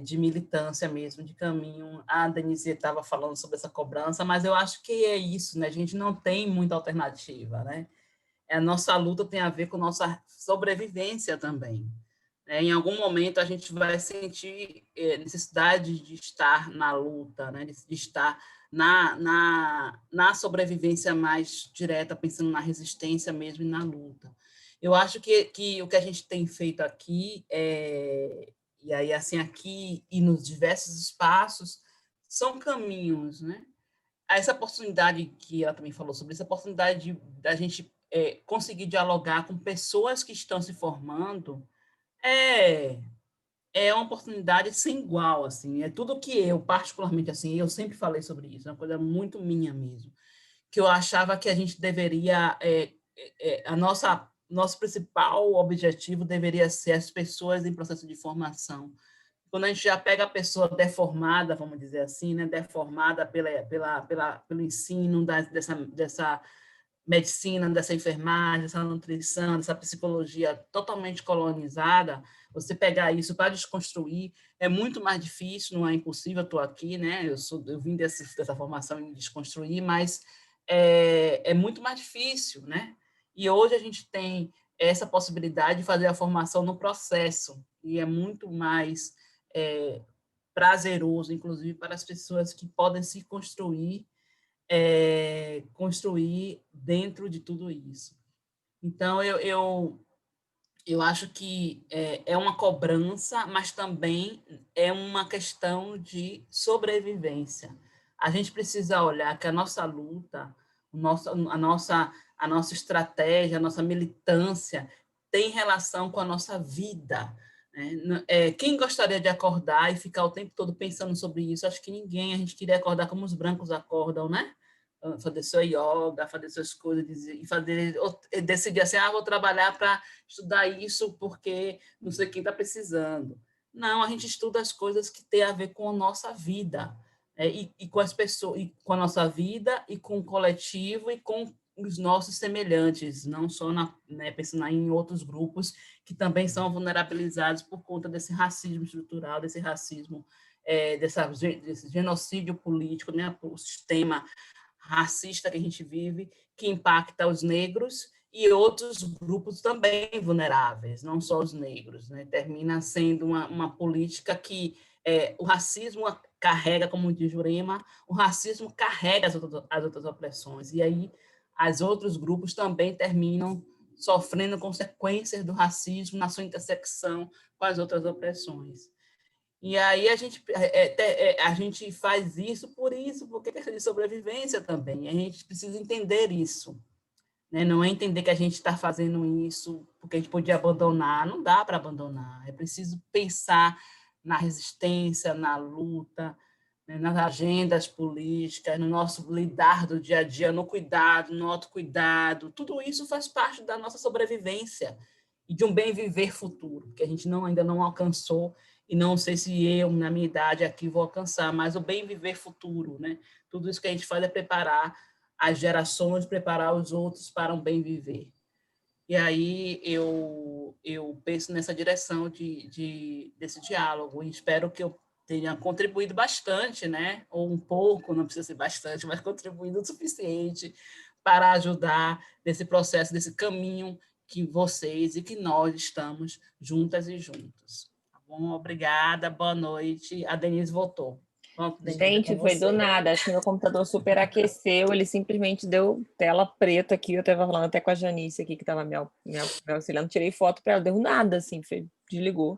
De militância mesmo, de caminho. A Denise estava falando sobre essa cobrança, mas eu acho que é isso, né? A gente não tem muita alternativa, né? A nossa luta tem a ver com nossa sobrevivência também. Em algum momento a gente vai sentir necessidade de estar na luta, né? De estar na sobrevivência mais direta, pensando na resistência mesmo e na luta. Eu acho que o que a gente tem feito aqui, e aí assim aqui e nos diversos espaços, são caminhos, né? Essa oportunidade que ela também falou sobre essa oportunidade da gente conseguir dialogar com pessoas que estão se formando é uma oportunidade sem igual, assim, é tudo que eu, particularmente, assim, eu sempre falei sobre isso, é uma coisa muito minha mesmo, que eu achava que a gente deveria, nosso principal objetivo deveria ser as pessoas em processo de formação. Quando a gente já pega a pessoa deformada, vamos dizer assim, né, deformada pelo ensino dessa medicina, dessa enfermagem, dessa nutrição, dessa psicologia totalmente colonizada, você pegar isso para desconstruir é muito mais difícil, não é impossível, eu estou aqui, né? Eu vim dessa formação em desconstruir, mas é muito mais difícil, né? E hoje a gente tem essa possibilidade de fazer a formação no processo, e é muito mais prazeroso, inclusive, para as pessoas que podem se construir dentro de tudo isso. Então, eu acho que é uma cobrança, mas também é uma questão de sobrevivência. A gente precisa olhar que a nossa luta, a nossa estratégia, a nossa militância tem relação com a nossa vida. Quem gostaria de acordar e ficar o tempo todo pensando sobre isso? Acho que ninguém. A gente queria acordar como os brancos acordam, né? Fazer sua yoga, fazer suas coisas e decidir assim, vou trabalhar para estudar isso porque não sei quem está precisando. Não, a gente estuda as coisas que têm a ver com a nossa vida, e com as pessoas, e com a nossa vida, e com o coletivo, e com os nossos semelhantes, não só pensando em outros grupos que também são vulnerabilizados por conta desse racismo estrutural, desse racismo, desse genocídio político, né, o sistema racista que a gente vive, que impacta os negros e outros grupos também vulneráveis, não só os negros, né? Termina sendo uma política que o racismo carrega, como diz Jurema, o racismo carrega as outras opressões, e aí os outros grupos também terminam sofrendo consequências do racismo na sua intersecção com as outras opressões. E aí a gente faz isso porque é questão de sobrevivência também. A gente precisa entender isso, né? Não é entender que a gente está fazendo isso porque a gente podia abandonar. Não dá para abandonar. É preciso pensar na resistência, na luta, né? Nas agendas políticas, no nosso lidar do dia a dia, no cuidado, no autocuidado. Tudo isso faz parte da nossa sobrevivência. e de um bem viver futuro, que a gente ainda não alcançou, e não sei se eu, na minha idade aqui, vou alcançar, mas o bem viver futuro, né? Tudo isso que a gente faz é preparar as gerações, preparar os outros para um bem viver. E aí eu penso nessa direção desse diálogo, e espero que eu tenha contribuído bastante, né? Ou um pouco, não precisa ser bastante, mas contribuído o suficiente para ajudar nesse processo, desse caminho que vocês e que nós estamos juntas e juntos. Tá bom? Obrigada, boa noite. A Denise voltou. Pronto, Denise, gente, foi do nada. Acho que meu computador superaqueceu, ele simplesmente deu tela preta aqui. Eu estava falando até com a Janice aqui, que estava me auxiliando. Tirei foto para ela, deu nada, assim, desligou.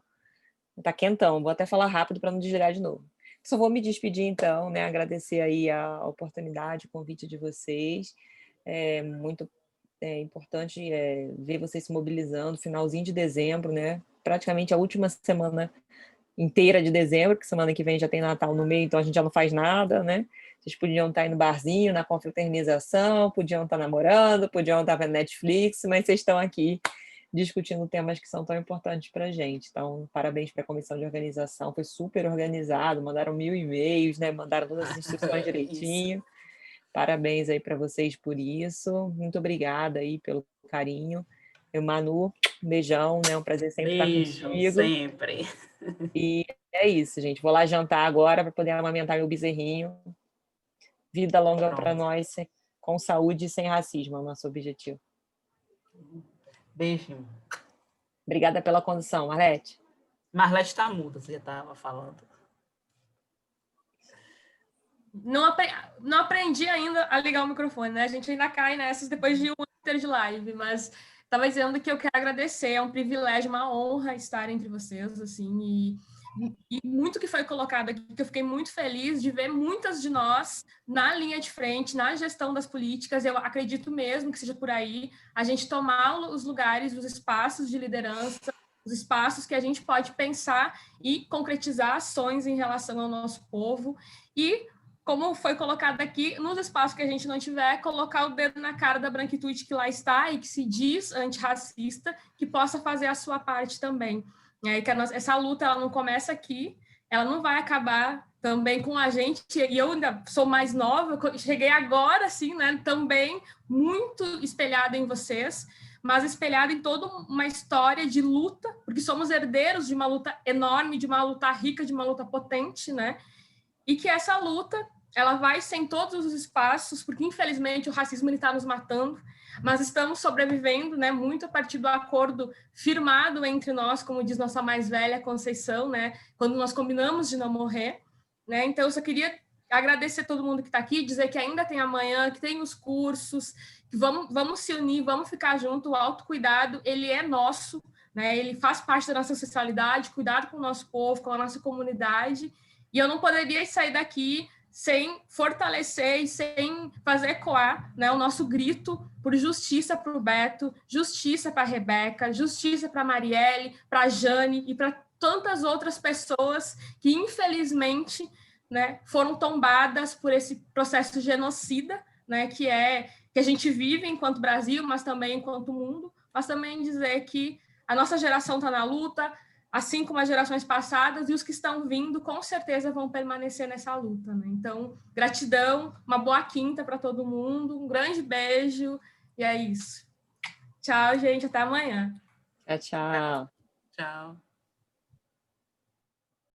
Tá quentão, vou até falar rápido para não desligar de novo. Só vou me despedir, então, né? Agradecer aí a oportunidade, o convite de vocês. É muito importante ver vocês se mobilizando, finalzinho de dezembro, né? Praticamente a última semana inteira de dezembro, que semana que vem já tem Natal no meio, então a gente já não faz nada, né? Vocês podiam estar aí no barzinho, na confraternização, podiam estar namorando, podiam estar vendo Netflix, mas vocês estão aqui discutindo temas que são tão importantes para a gente. Então, parabéns para a comissão de organização, foi super organizado, mandaram 1000 e-mails, né? Mandaram todas as instruções direitinho. Parabéns aí para vocês por isso. Muito obrigada aí pelo carinho. Eu, Manu, um beijão, né? Um prazer sempre estar contigo. Sempre. E é isso, gente. Vou lá jantar agora para poder amamentar meu bezerrinho. Vida longa para nós, com saúde e sem racismo, é o nosso objetivo. Beijo. Obrigada pela condução, Marlete. Marlete está muda, você estava falando. Não aprendi ainda a ligar o microfone, né? A gente ainda cai nessas depois de um inter de live, mas estava dizendo que eu quero agradecer, é um privilégio, uma honra estar entre vocês, assim, e muito que foi colocado aqui, que eu fiquei muito feliz de ver muitas de nós na linha de frente, na gestão das políticas. Eu acredito mesmo que seja por aí, a gente tomar os lugares, os espaços de liderança, os espaços que a gente pode pensar e concretizar ações em relação ao nosso povo, e como foi colocado aqui, nos espaços que a gente não tiver, colocar o dedo na cara da branquitude que lá está e que se diz antirracista, que possa fazer a sua parte também. E que essa luta ela não começa aqui, ela não vai acabar também com a gente, e eu ainda sou mais nova, cheguei agora, assim, né, também muito espelhada em vocês, mas espelhada em toda uma história de luta, porque somos herdeiros de uma luta enorme, de uma luta rica, de uma luta potente, né, e que essa luta ela vai ser em todos os espaços, porque infelizmente o racismo está nos matando, mas estamos sobrevivendo, né, muito a partir do acordo firmado entre nós, como diz nossa mais velha Conceição, né, quando nós combinamos de não morrer, né. Então eu só queria agradecer todo mundo que está aqui, dizer que ainda tem amanhã, que tem os cursos, que vamos se unir, vamos ficar junto. O autocuidado, ele é nosso, né, ele faz parte da nossa socialidade, cuidado com o nosso povo, com a nossa comunidade, e eu não poderia sair daqui sem fortalecer e sem fazer ecoar, né, o nosso grito por justiça para o Beto, justiça para a Rebeca, justiça para a Marielle, para a Jane e para tantas outras pessoas que, infelizmente, né, foram tombadas por esse processo genocida, né, que a gente vive enquanto Brasil, mas também enquanto mundo, mas também dizer que a nossa geração está na luta, assim como as gerações passadas, e os que estão vindo, com certeza, vão permanecer nessa luta, né? Então, gratidão, uma boa quinta para todo mundo, um grande beijo, e é isso. Tchau, gente, até amanhã. Tchau, tchau. Tchau.